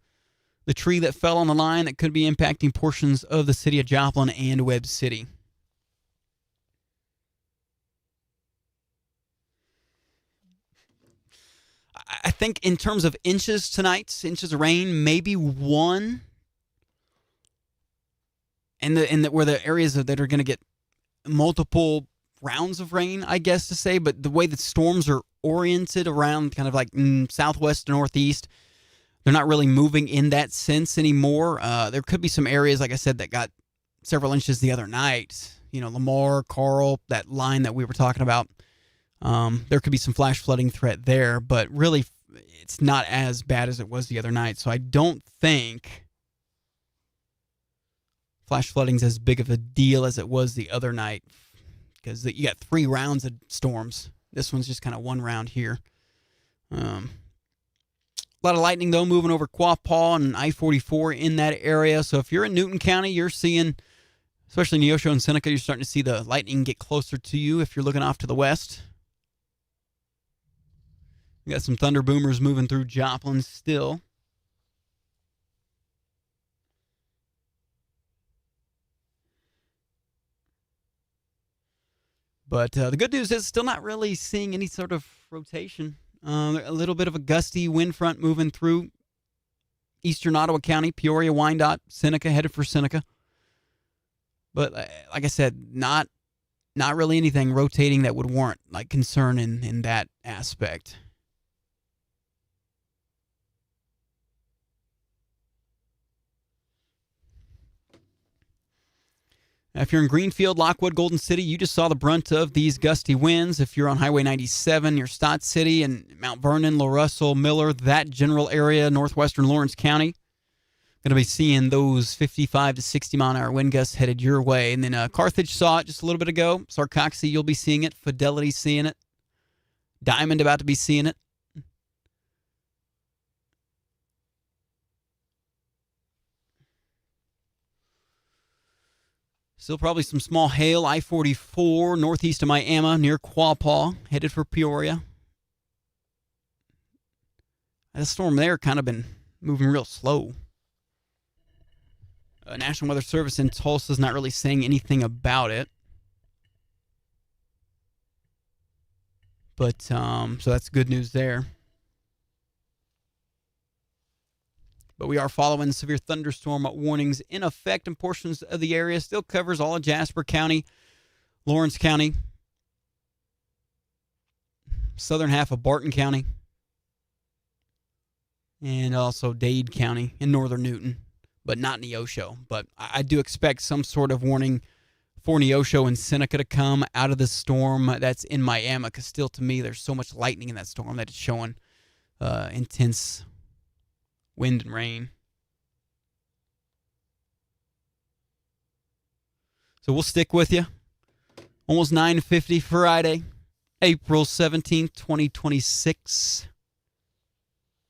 tree that fell on the line that could be impacting portions of the city of Joplin and Webb City. I think in terms of inches tonight, inches of rain, maybe one. And where the areas that are going to get multiple rounds of rain, I guess to say, but the way that storms are oriented around kind of like southwest to northeast, they're not really moving in that sense anymore. There could be some areas, like I said, that got several inches the other night. You know, Lamar, Carl, that line that we were talking about. There could be some flash flooding threat there, but really it's not as bad as it was the other night. So I don't think flash flooding's as big of a deal as it was the other night, because you got 3 rounds of storms. This one's just kind of one round here. A lot of lightning, though, moving over Quapaw and I-44 in that area. So if you're in Newton County, you're seeing, especially Neosho and Seneca, you're starting to see the lightning get closer to you if you're looking off to the west. We got some thunder boomers moving through Joplin still. But the good news is still not really seeing any sort of rotation. A little bit of a gusty wind front moving through eastern Ottawa County, Peoria, Wyandotte, Seneca, headed for Seneca. But like I said, not really anything rotating that would warrant like concern in that aspect. Now, if you're in Greenfield, Lockwood, Golden City, you just saw the brunt of these gusty winds. If you're on Highway 97 near Stott City and Mount Vernon, La Russell, Miller, that general area, northwestern Lawrence County, going to be seeing those 55 to 60 mile an hour wind gusts headed your way. And then Carthage saw it just a little bit ago. Sarcoxy, you'll be seeing it. Fidelity seeing it. Diamond about to be seeing it. Still probably some small hail. I-44 northeast of Miami near Quapaw, headed for Peoria. That storm there kind of been moving real slow. National Weather Service in Tulsa is not really saying anything about it. But, so that's good news there. But we are following severe thunderstorm warnings in effect in portions of the area. Still covers all of Jasper County, Lawrence County, southern half of Barton County, and also Dade County in northern Newton, but not Neosho. But I do expect some sort of warning for Neosho and Seneca to come out of the storm that's in Miami, because still, to me, there's so much lightning in that storm that it's showing intense wind and rain. So we'll stick with you. Almost 9:50 Friday, April 17th, 2026.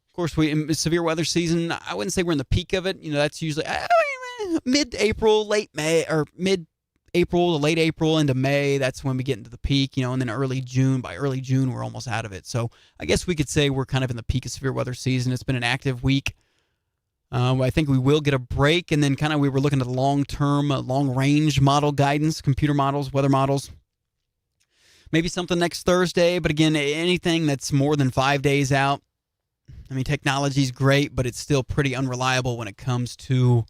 Of course, in severe weather season, I wouldn't say we're in the peak of it. You know, that's usually mid-April, late May, or mid-April to late April into May. That's when we get into the peak, you know, and then early June. By early June, we're almost out of it. So I guess we could say we're kind of in the peak of severe weather season. It's been an active week. I think we will get a break, and then kind of we were looking at long-term, long-range model guidance, computer models, weather models. Maybe something next Thursday, but again, anything that's more than 5 days out. I mean, technology's great, but it's still pretty unreliable when it comes to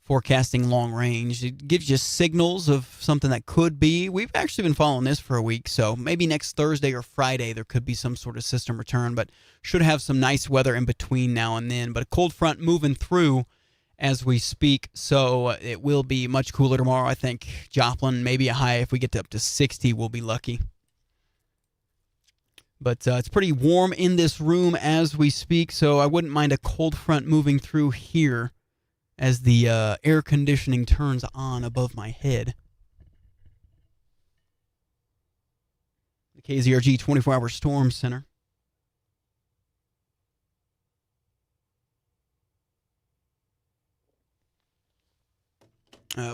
forecasting long range. It gives you signals of something that could be. We've actually been following this for a week, so maybe next Thursday or Friday there could be some sort of system return, but should have some nice weather in between now and then. But a cold front moving through as we speak, so it will be much cooler tomorrow. I think Joplin, maybe a high if we get up to 60, we'll be lucky. But it's pretty warm in this room as we speak, so I wouldn't mind a cold front moving through here as the air conditioning turns on above my head. The KZRG 24-hour Storm Center.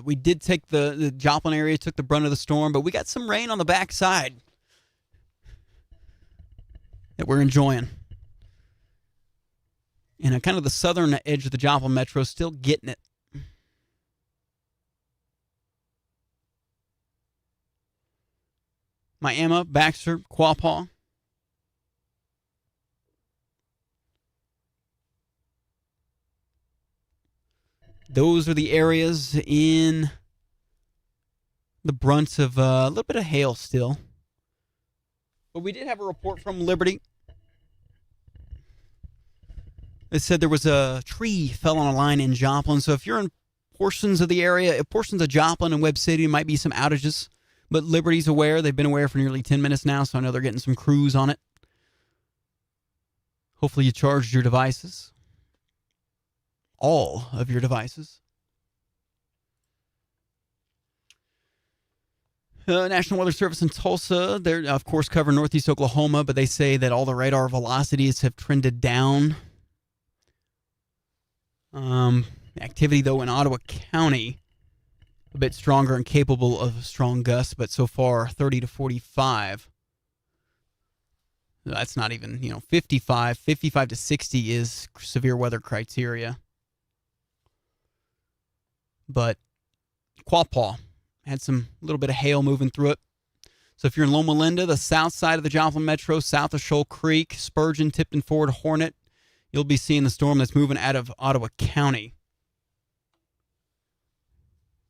We did take the Joplin area, took the brunt of the storm, but we got some rain on the backside that we're enjoying. And kind of the southern edge of the Joplin Metro still getting it. Miami, Baxter, Quapaw. Those are the areas in the brunt of a little bit of hail still. But we did have a report from Liberty. It said there was a tree fell on a line in Joplin. So if you're in portions of the area, portions of Joplin and Webb City, might be some outages. But Liberty's aware. They've been aware for nearly 10 minutes now, so I know they're getting some crews on it. Hopefully you charged your devices. All of your devices. National Weather Service in Tulsa, they're, of course, covering northeast Oklahoma, but they say that all the radar velocities have trended down. Activity, though, in Ottawa County, a bit stronger and capable of strong gusts, but so far 30 to 45. That's not even, 55. 55 to 60 is severe weather criteria. But Quapaw had some little bit of hail moving through it. So if you're in Loma Linda, the south side of the Joplin Metro, south of Shoal Creek, Spurgeon, Tipton Ford, Hornet, you'll be seeing the storm that's moving out of Ottawa County.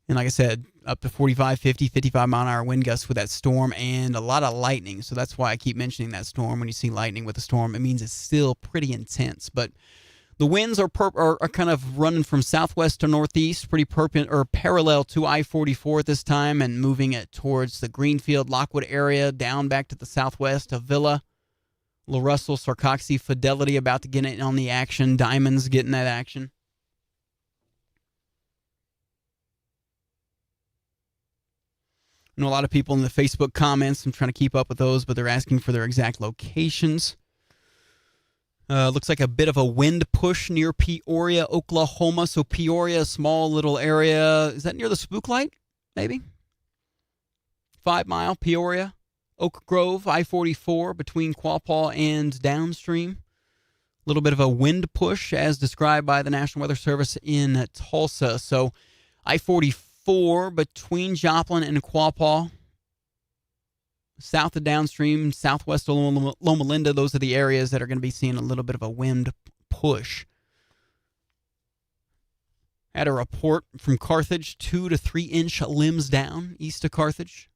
And like I said, up to 45, 50, 55 mile an hour wind gusts with that storm and a lot of lightning. So that's why I keep mentioning that storm. When you see lightning with a storm, it means it's still pretty intense. But the winds are kind of running from southwest to northeast, pretty parallel to I-44 at this time, and moving it towards the Greenfield, Lockwood area, down back to the southwest of Villa, La Russell, Sarcoxy, Fidelity about to get in on the action, Diamonds getting that action. I know a lot of people in the Facebook comments, I'm trying to keep up with those, but they're asking for their exact locations. Looks like a bit of a wind push near Peoria, Oklahoma. So Peoria, a small little area. Is that near the Spook Light? Maybe? 5 Mile, Peoria. Oak Grove, I-44 between Quapaw and downstream. A little bit of a wind push as described by the National Weather Service in Tulsa. So I-44 between Joplin and Quapaw. South of downstream, southwest of Loma Linda, those are the areas that are going to be seeing a little bit of a wind push. Had a report from Carthage, 2 to 3 inch limbs down east of Carthage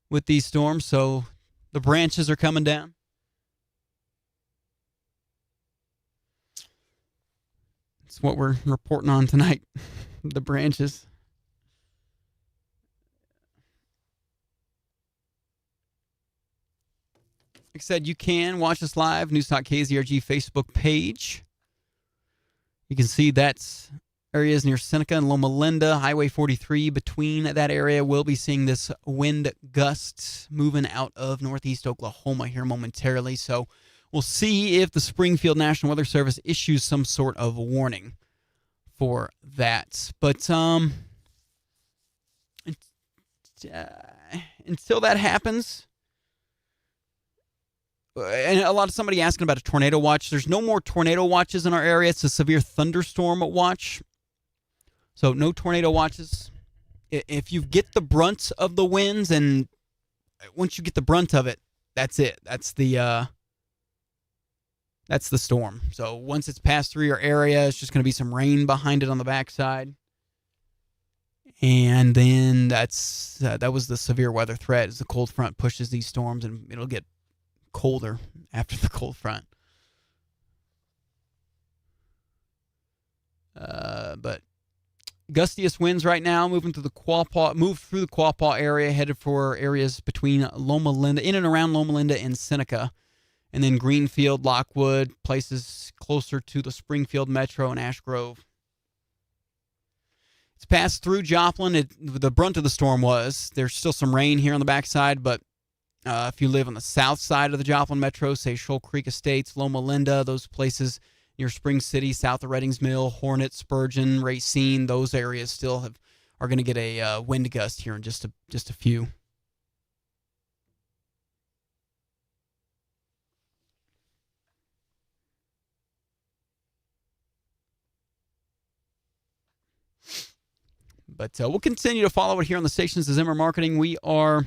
with these storms, so the branches are coming down. It's what we're reporting on tonight, the branches. Like I said, you can watch us live, News Talk KZRG Facebook page. You can see that's areas near Seneca and Loma Linda, Highway 43. Between that area, we'll be seeing this wind gusts moving out of northeast Oklahoma here momentarily. So we'll see if the Springfield National Weather Service issues some sort of warning for that. But until that happens, and a lot of somebody asking about a tornado watch. There's no more tornado watches in our area. It's a severe thunderstorm watch. So no tornado watches. If you get the brunt of the winds, and once you get the brunt of it, that's it. That's the storm. So once it's passed through your area, it's just going to be some rain behind it on the backside. And then that was the severe weather threat as the cold front pushes these storms, and it'll get colder after the cold front. But gustiest winds right now moving through the Quapaw area, headed for areas between Loma Linda, in and around Loma Linda and Seneca, and then Greenfield, Lockwood, places closer to the Springfield Metro and Ash Grove. It's passed through Joplin. The brunt of the storm was. There's still some rain here on the backside, but if you live on the south side of the Joplin Metro, say Shoal Creek Estates, Loma Linda, those places near Spring City, south of Reddings Mill, Hornet, Spurgeon, Racine, those areas still are going to get a wind gust here in just a few. But we'll continue to follow it here on the stations of Zimmer Marketing. We are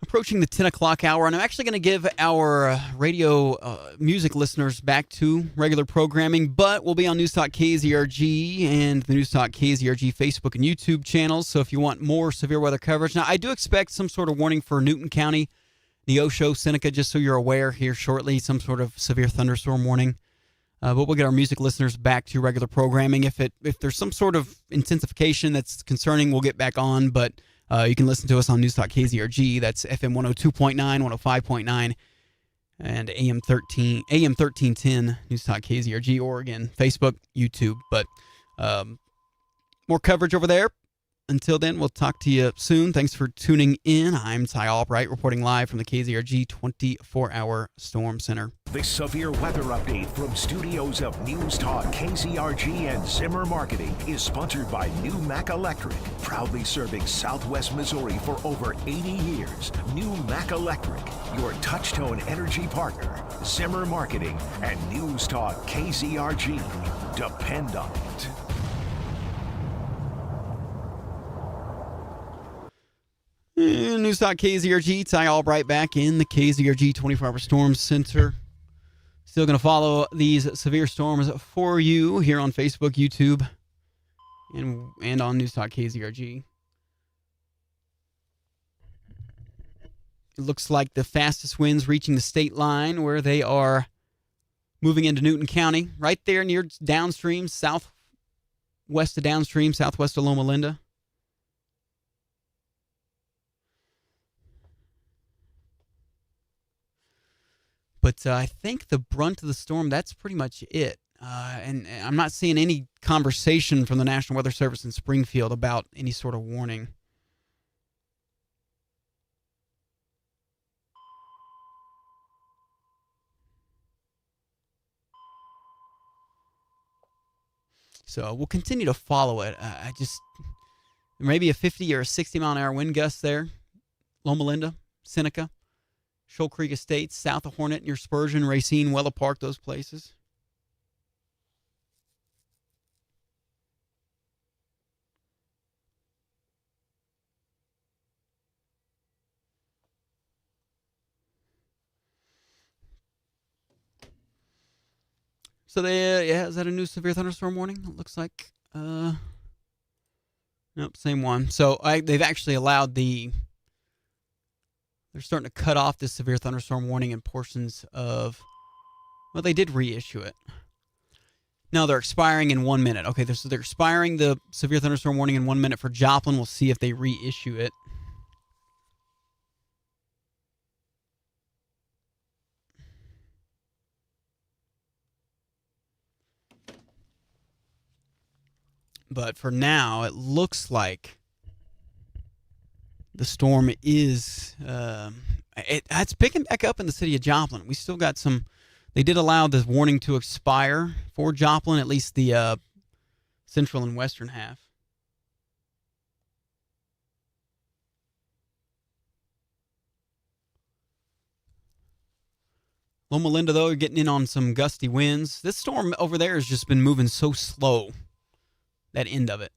approaching the 10 o'clock hour, and I'm actually going to give our radio music listeners back to regular programming, but we'll be on News Talk KZRG and the News Talk KZRG Facebook and YouTube channels, so if you want more severe weather coverage. Now, I do expect some sort of warning for Newton County, Neosho, Seneca, just so you're aware here shortly, some sort of severe thunderstorm warning. But we'll get our music listeners back to regular programming. If there's some sort of intensification that's concerning, we'll get back on. But you can listen to us on News Talk KZRG. That's FM 102.9, 105.9, and AM 1310 News Talk KZRG, or again, Facebook, YouTube. But more coverage over there. Until then, we'll talk to you soon. Thanks for tuning in. I'm Ty Albright, reporting live from the KZRG 24-hour Storm Center. This severe weather update from studios of News Talk KZRG and Zimmer Marketing is sponsored by New Mac Electric, proudly serving Southwest Missouri for over 80 years. New Mac Electric, your touch-tone energy partner. Zimmer Marketing and News Talk KZRG. Depend on it. News Talk KZRG, Ty Albright back in the KZRG 24-hour Storm Center. Still going to follow these severe storms for you here on Facebook, YouTube, and on News Talk KZRG. It looks like the fastest winds reaching the state line, where they are moving into Newton County, right there near downstream, southwest of downstream, southwest of Loma Linda. But I think the brunt of the storm, that's pretty much it. And I'm not seeing any conversation from the National Weather Service in Springfield about any sort of warning. So we'll continue to follow it. Maybe a 50 or a 60 mile an hour wind gust there. Loma Linda, Seneca, Shoal Creek Estates, south of Hornet, near Spurgeon, Racine, Wella Park, those places. So is that a new severe thunderstorm warning? It looks like, nope, same one. So they've actually allowed they're starting to cut off this severe thunderstorm warning in portions of, well, they did reissue it. No, they're expiring in 1 minute. Okay, so they're expiring the severe thunderstorm warning in 1 minute for Joplin. We'll see if they reissue it. But for now, it looks like the storm is it's picking back up in the city of Joplin. We still got some. They did allow the warning to expire for Joplin, at least the central and western half. Loma Linda, though, are getting in on some gusty winds. This storm over there has just been moving so slow, that end of it.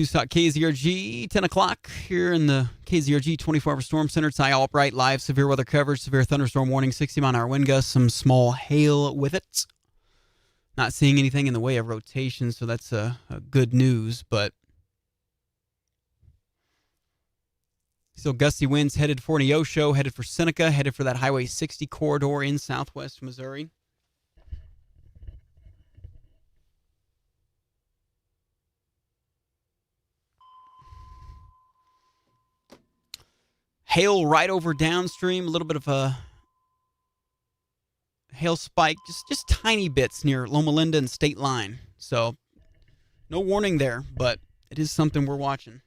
News Talk KZRG, 10 o'clock here in the KZRG 24-hour storm center. It's Ty Albright, live severe weather coverage, severe thunderstorm warning, 60-mile-an-hour wind gusts, some small hail with it. Not seeing anything in the way of rotation, so that's a good news, but still gusty winds headed for Neosho, headed for Seneca, headed for that Highway 60 corridor in southwest Missouri. Hail right over downstream, a little bit of a hail spike, just tiny bits near Loma Linda and State Line. So no warning there, but it is something we're watching.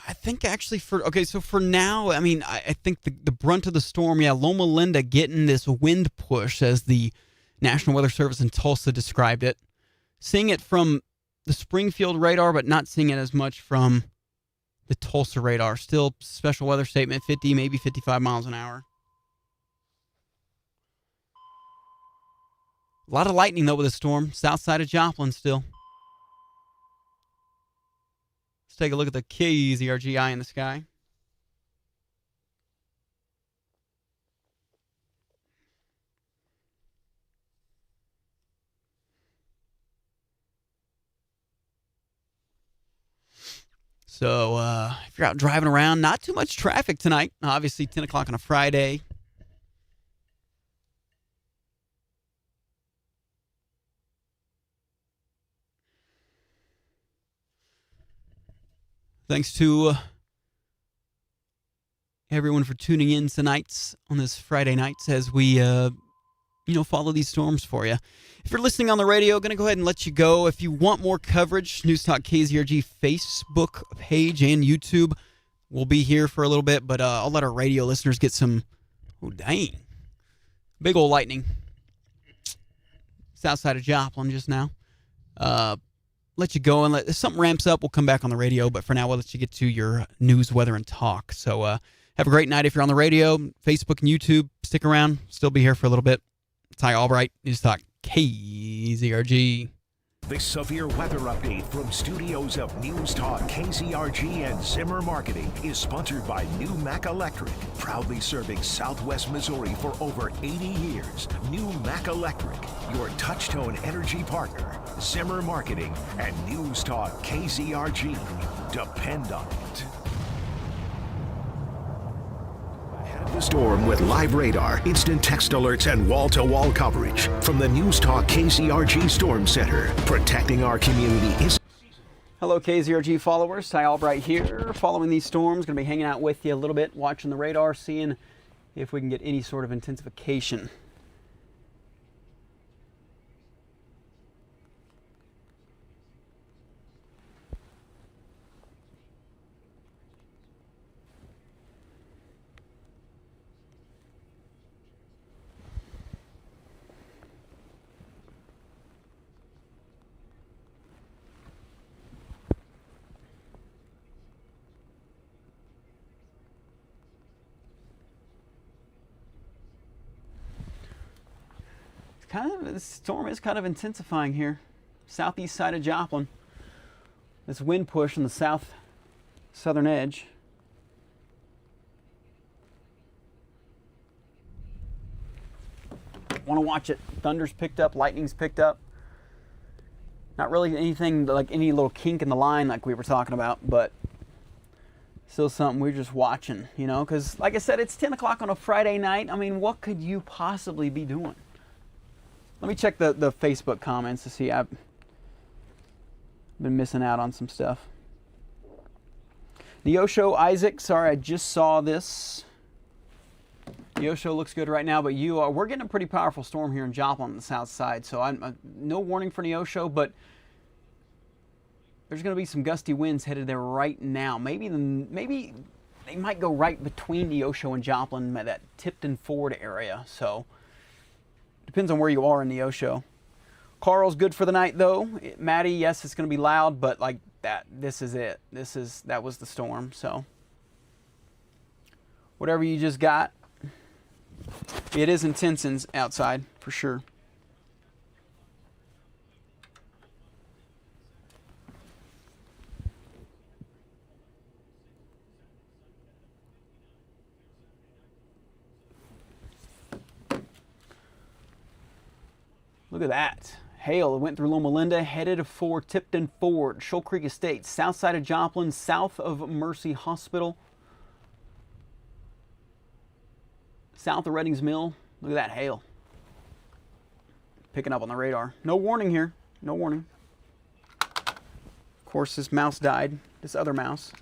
I think actually so for now, I mean, I think the brunt of the storm, Loma Linda getting this wind push, as the National Weather Service in Tulsa described it. Seeing it from the Springfield radar, but not seeing it as much from the Tulsa radar. Still special weather statement, 50, maybe 55 miles an hour. A lot of lightning, though, with the storm. South side of Joplin still. Let's take a look at the KZRG eye in the sky. So if you're out driving around, not too much traffic tonight. Obviously, 10 o'clock on a Friday. Thanks to everyone for tuning in tonight on this Friday night as we, follow these storms for you. If you're listening on the radio, going to go ahead and let you go. If you want more coverage, News Talk KZRG Facebook page and YouTube will be here for a little bit, but I'll let our radio listeners get some, big old lightning. South side of Joplin just now. Let you go, and if something ramps up, we'll come back on the radio. But for now, we'll let you get to your news, weather, and talk. So have a great night if you're on the radio, Facebook, and YouTube. Stick around. Still be here for a little bit. Ty Albright, News Talk KZRG. This severe weather update from studios of News Talk KZRG and Zimmer Marketing is sponsored by New Mac Electric, proudly serving Southwest Missouri for over 80 years. New Mac Electric, your touch-tone energy partner. Zimmer Marketing and News Talk KZRG. Depend on it. The storm with live radar, instant text alerts, and wall-to-wall coverage from the News Talk KZRG Storm Center. Protecting our community is... Hello, KZRG followers. Ty Albright here. Following these storms, going to be hanging out with you a little bit, watching the radar, seeing if we can get any sort of intensification. The storm is kind of intensifying here. Southeast side of Joplin. This wind push on the southern edge. Want to watch it. Thunder's picked up, lightning's picked up. Not really anything like any little kink in the line like we were talking about, but still something we're just watching, because like I said, it's 10 o'clock on a Friday night. I mean, what could you possibly be doing? Let me check the Facebook comments to see. I've been missing out on some stuff. Neosho Isaac, sorry, I just saw this. Neosho looks good right now, but we're getting a pretty powerful storm here in Joplin on the south side. So I'm no warning for Neosho, but there's going to be some gusty winds headed there right now. Maybe they might go right between Neosho and Joplin, that Tipton Ford area. So depends on where you are in Neosho. Carl's good for the night though. Maddie, yes, it's going to be loud, but like that, this is it. That was the storm. So whatever you just got. It is intense outside for sure. Look at that. Hail went through Loma Linda, headed for Tipton Ford, Shoal Creek Estates, south side of Joplin, south of Mercy Hospital, south of Reddings Mill. Look at that hail. Picking up on the radar. No warning here. No warning. Of course, this mouse died. This other mouse.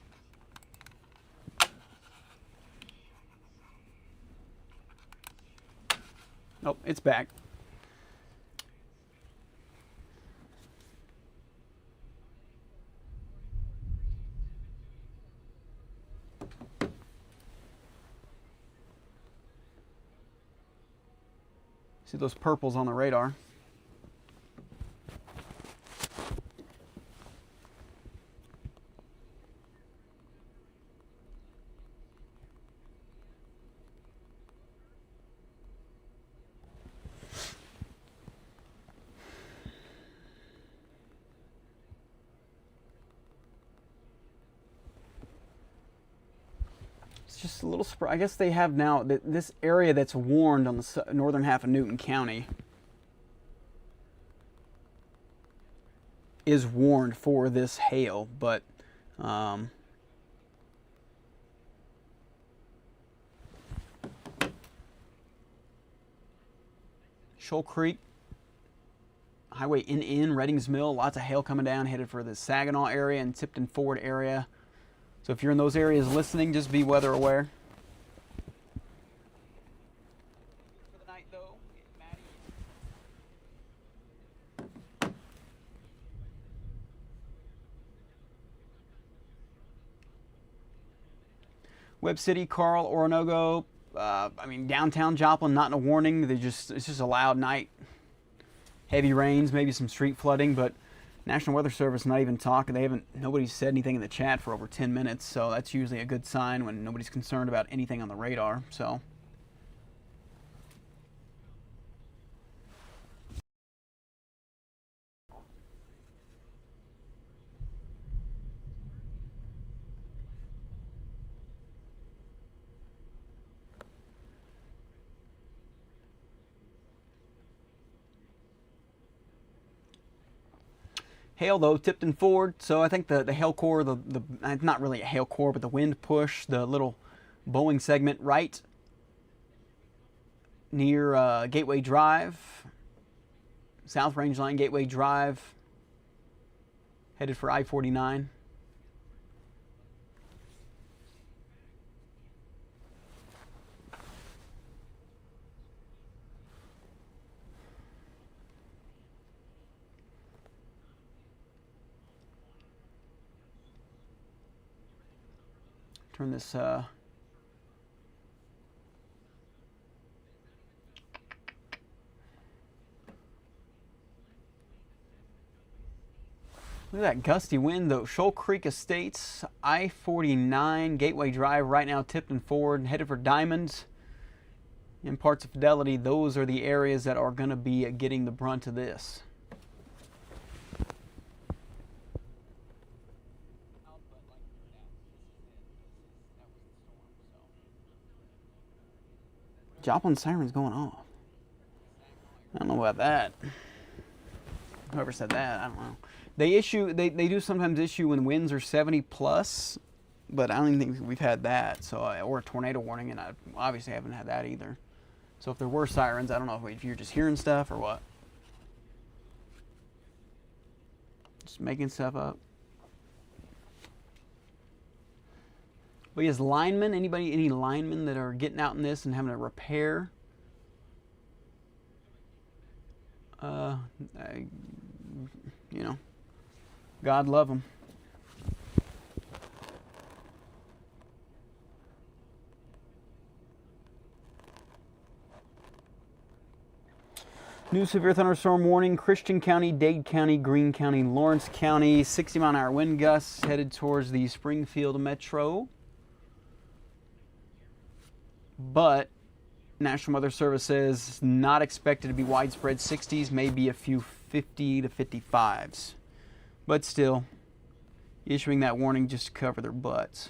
Oh, it's back. See those purples on the radar. Just a little surprise. I guess they have now this area that's warned on the northern half of Newton County is warned for this hail, but Shoal Creek, Highway in Reddings Mill, lots of hail coming down, headed for the Saginaw area and Tipton Ford area. So if you're in those areas listening, just be weather aware. For the night, though, Webb City, Carl, Oronogo. I mean, downtown Joplin, not in a warning. It's just a loud night. Heavy rains, maybe some street flooding, but National Weather Service not even talking. Nobody's said anything in the chat for over 10 minutes, so that's usually a good sign when nobody's concerned about anything on the radar. So hail, though, Tipton Ford. So I think the hail core, not really a hail core, but the wind push, the little Boeing segment right near Gateway Drive, South Range Line, Gateway Drive, headed for I-49. Turn this look at that gusty wind, though. Shoal Creek Estates, I-49, Gateway Drive, right now Tipton Ford, headed for Diamonds. In parts of Fidelity, those are the areas that are going to be getting the brunt of this. Joplin siren's going off. I don't know about that. Whoever said that, I don't know. They do sometimes issue when winds are 70 plus, but I don't even think we've had that. So or a tornado warning, and I obviously haven't had that either. So if there were sirens, I don't know if you're just hearing stuff or what. Just making stuff up. But yes, linemen, any linemen that are getting out in this and having to repair, you know, God love them. New severe thunderstorm warning: Christian County, Dade County, Greene County, Lawrence County. 60-mile-an-hour wind gusts headed towards the Springfield metro. but National Weather Service says not expected to be widespread 60s, maybe a few 50 to 55s. But still, issuing that warning just to cover their butts.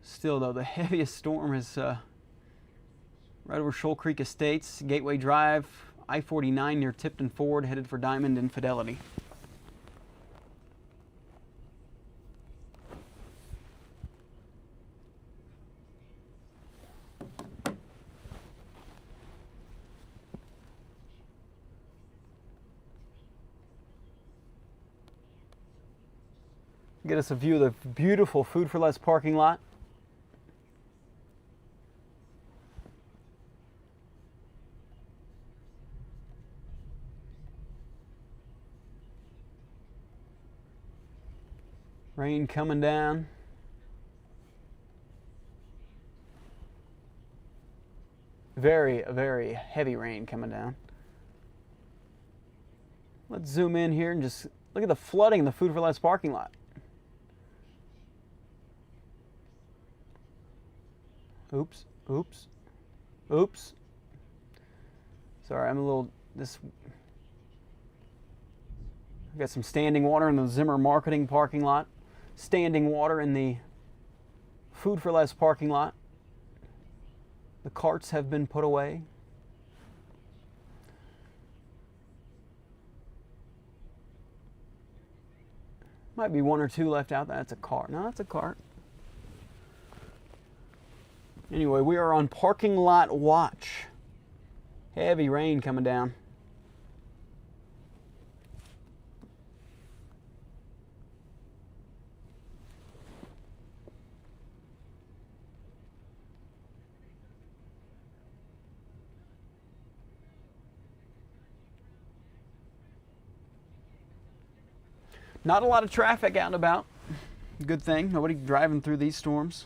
Still, though, the heaviest storm is right over Shoal Creek Estates, Gateway Drive, I-49 near Tipton Ford, headed for Diamond and Fidelity. Get us a view of the beautiful Food for Less parking lot. Rain coming down. Very heavy rain coming down. Let's zoom in here and just look at the flooding in the Food for Less parking lot. Oops. Sorry, I'm a little, I've got some standing water in the Zimmer Marketing parking lot. Standing water in the Food for Less parking lot. The carts have been put away. Might be one or two left out. That's a cart. No, that's a cart. Anyway, we are on parking lot watch. Heavy rain coming down. Not a lot of traffic out and about. Good thing. Nobody driving through these storms.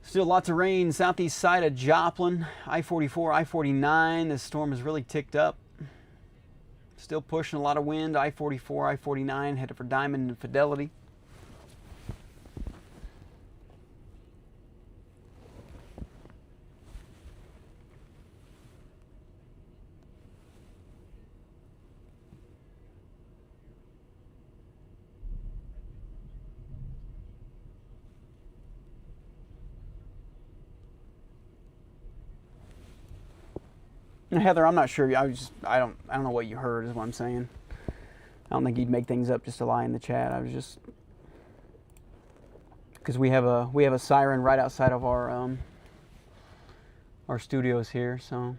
Still lots of rain southeast side of Joplin, I-44, I-49. This storm has really ticked up. Still pushing a lot of wind. I-44, I-49 headed for Diamond and Fidelity. Heather, I'm not sure. I don't know what you heard is what I'm saying. I don't think you'd make things up just to lie in the chat. I was just, because we have a siren right outside of our studios here, so.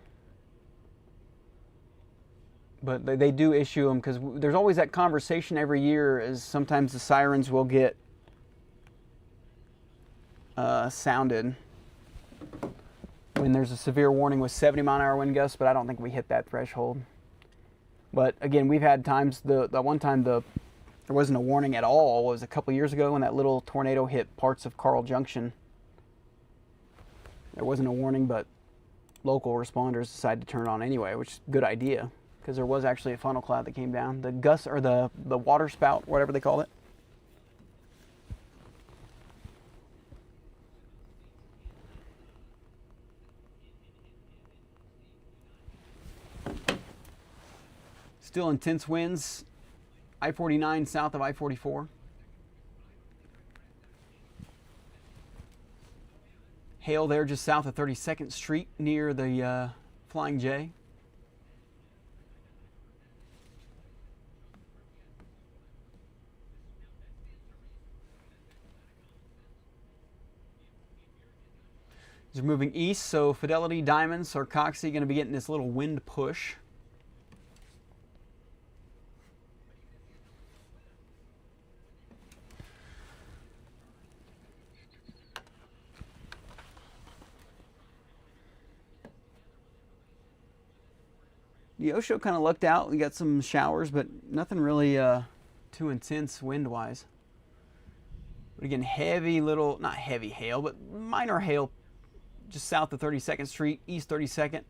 But they do issue them because there's always that conversation every year. Is sometimes the sirens will get sounded when there's a severe warning with 70-mile-an-hour wind gusts, but I don't think we hit that threshold. But again, we've had times, the one time there wasn't a warning at all. It was a couple years ago when that little tornado hit parts of Carl Junction. There wasn't a warning, but local responders decided to turn it on anyway, which is a good idea, because there was actually a funnel cloud that came down. The gust, or the water spout, whatever they call it. Still intense winds, I-49 south of I-44. Hail there just south of 32nd Street near the Flying J. They're moving east, so Fidelity, Diamond, Sarcoxy going to be getting this little wind push. The Osho kind of lucked out. We got some showers, but nothing really too intense wind-wise. But again, heavy little, not heavy hail, but minor hail just south of 32nd Street, East 32nd,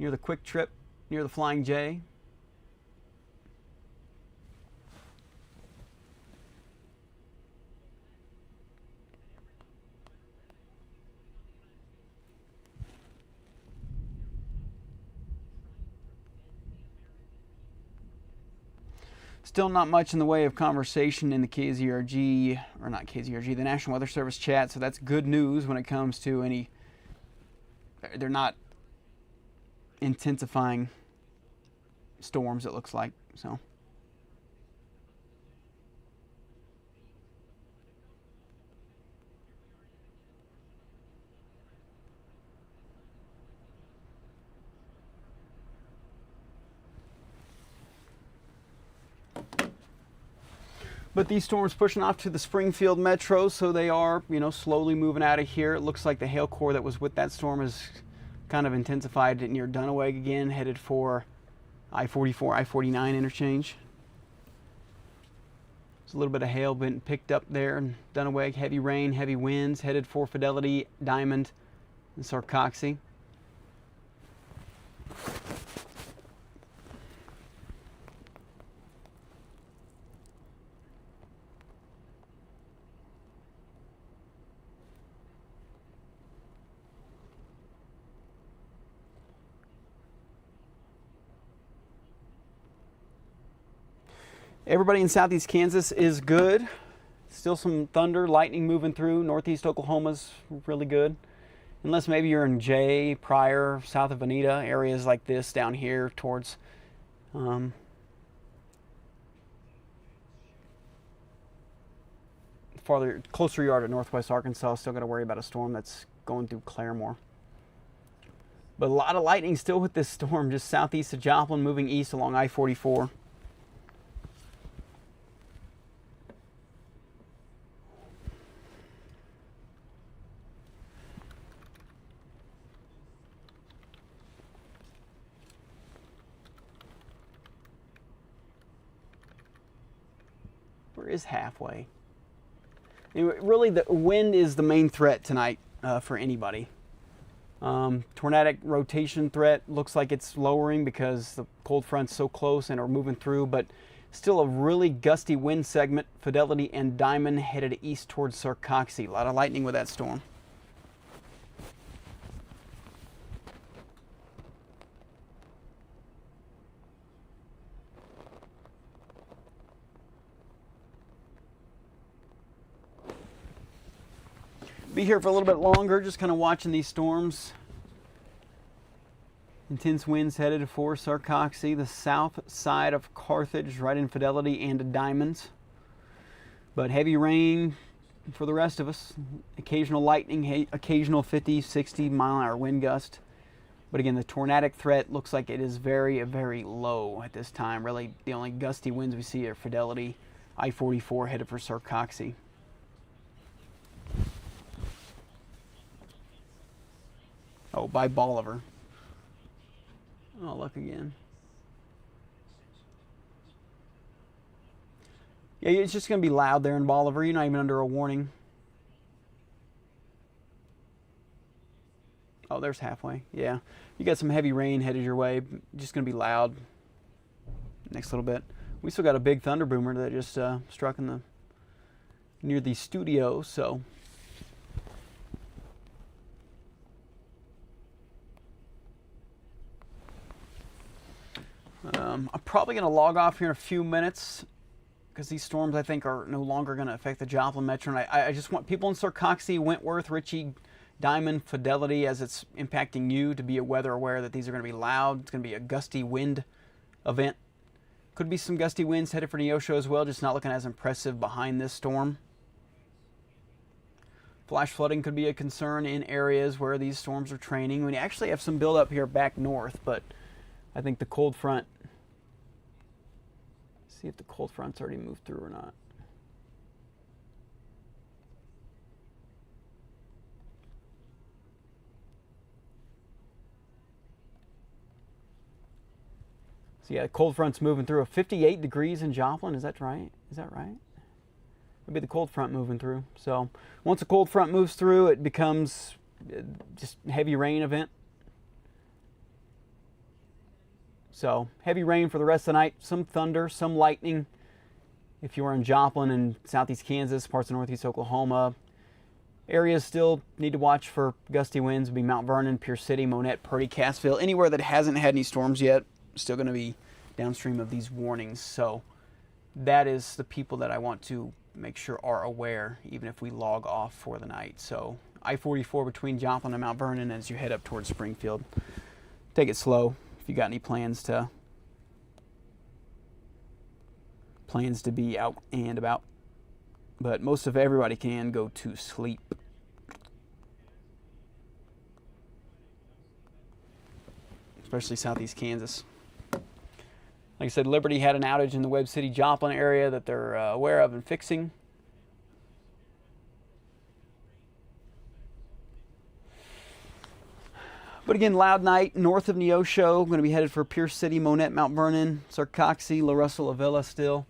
near the Quick Trip, near the Flying J. Still not much in the way of conversation in the KZRG, or not KZRG, the National Weather Service chat, so that's good news when it comes to any, they're not intensifying storms, it looks like, so. But these storms pushing off to the Springfield metro, so they are, slowly moving out of here. It looks like the hail core that was with that storm is kind of intensified near Dunaweg again, headed for I-44, I-49 interchange. There's a little bit of hail been picked up there in Dunaweg. Heavy rain, heavy winds, headed for Fidelity, Diamond, and Sarcoxy. Everybody in southeast Kansas is good. Still some thunder, lightning moving through. Northeast Oklahoma's really good. Unless maybe you're in Jay, Pryor, south of Anita, areas like this down here towards farther, closer you are to northwest Arkansas, still got to worry about a storm that's going through Claremore. But a lot of lightning still with this storm, just southeast of Joplin, moving east along I-44. Is halfway. Anyway, really, the wind is the main threat tonight for anybody. Tornadic rotation threat looks like it's lowering because the cold front's so close and are moving through, but still a really gusty wind segment. Fidelity and Diamond headed east towards Sarcoxy. A lot of lightning with that storm. Be here for a little bit longer, just kind of watching these storms. Intense winds headed for Sarcoxy, the south side of Carthage, right in Fidelity and Diamonds. But heavy rain for the rest of us. Occasional lightning, occasional 50, 60 mile-an-hour wind gust. But again, the tornadic threat looks like it is very, very low at this time. Really, the only gusty winds we see are Fidelity, I-44 headed for Sarcoxy. Oh, by Bolivar. Oh, look again. Yeah, it's just going to be loud there in Bolivar. You're not even under a warning. Oh, there's halfway. Yeah. You got some heavy rain headed your way. Just going to be loud next little bit. We still got a big thunder boomer that just struck in near the studio, so... I'm probably going to log off here in a few minutes because these storms, I think, are no longer going to affect the Joplin Metro. And I just want people in Sarcoxy, Wentworth, Ritchie, Diamond, Fidelity, as it's impacting you, to be weather aware that these are going to be loud. It's going to be a gusty wind event. Could be some gusty winds headed for Neosho as well, just not looking as impressive behind this storm. Flash flooding could be a concern in areas where these storms are training. We actually have some buildup here back north, but I think the cold front, see if the cold front's already moved through or not. So yeah, the cold front's moving through. 58 degrees in Joplin, is that right? Is that right? It'll be the cold front moving through. So once a cold front moves through, it becomes just heavy rain event. So heavy rain for the rest of the night. Some thunder, some lightning. If you are in Joplin and southeast Kansas, parts of northeast Oklahoma, areas still need to watch for gusty winds. Would be Mount Vernon, Pierce City, Monette, Purdy, Cassville. Anywhere that hasn't had any storms yet, still going to be downstream of these warnings. So that is the people that I want to make sure are aware, even if we log off for the night. So I-44 between Joplin and Mount Vernon as you head up towards Springfield. Take it slow if you got any plans to be out and about. But most of everybody can go to sleep. Especially southeast Kansas. Like I said, Liberty had an outage in the Webb City, Joplin area that they're aware of and fixing. But again, loud night north of Neosho. Going to be headed for Pierce City, Monette, Mount Vernon, Sarcoxie, La Russell, Avila still.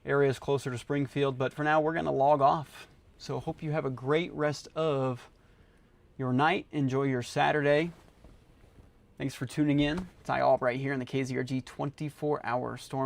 Areas closer to Springfield. But for now, we're going to log off. So hope you have a great rest of your night. Enjoy your Saturday. Thanks for tuning in. Ty Albright here in the KZRG 24-hour storm.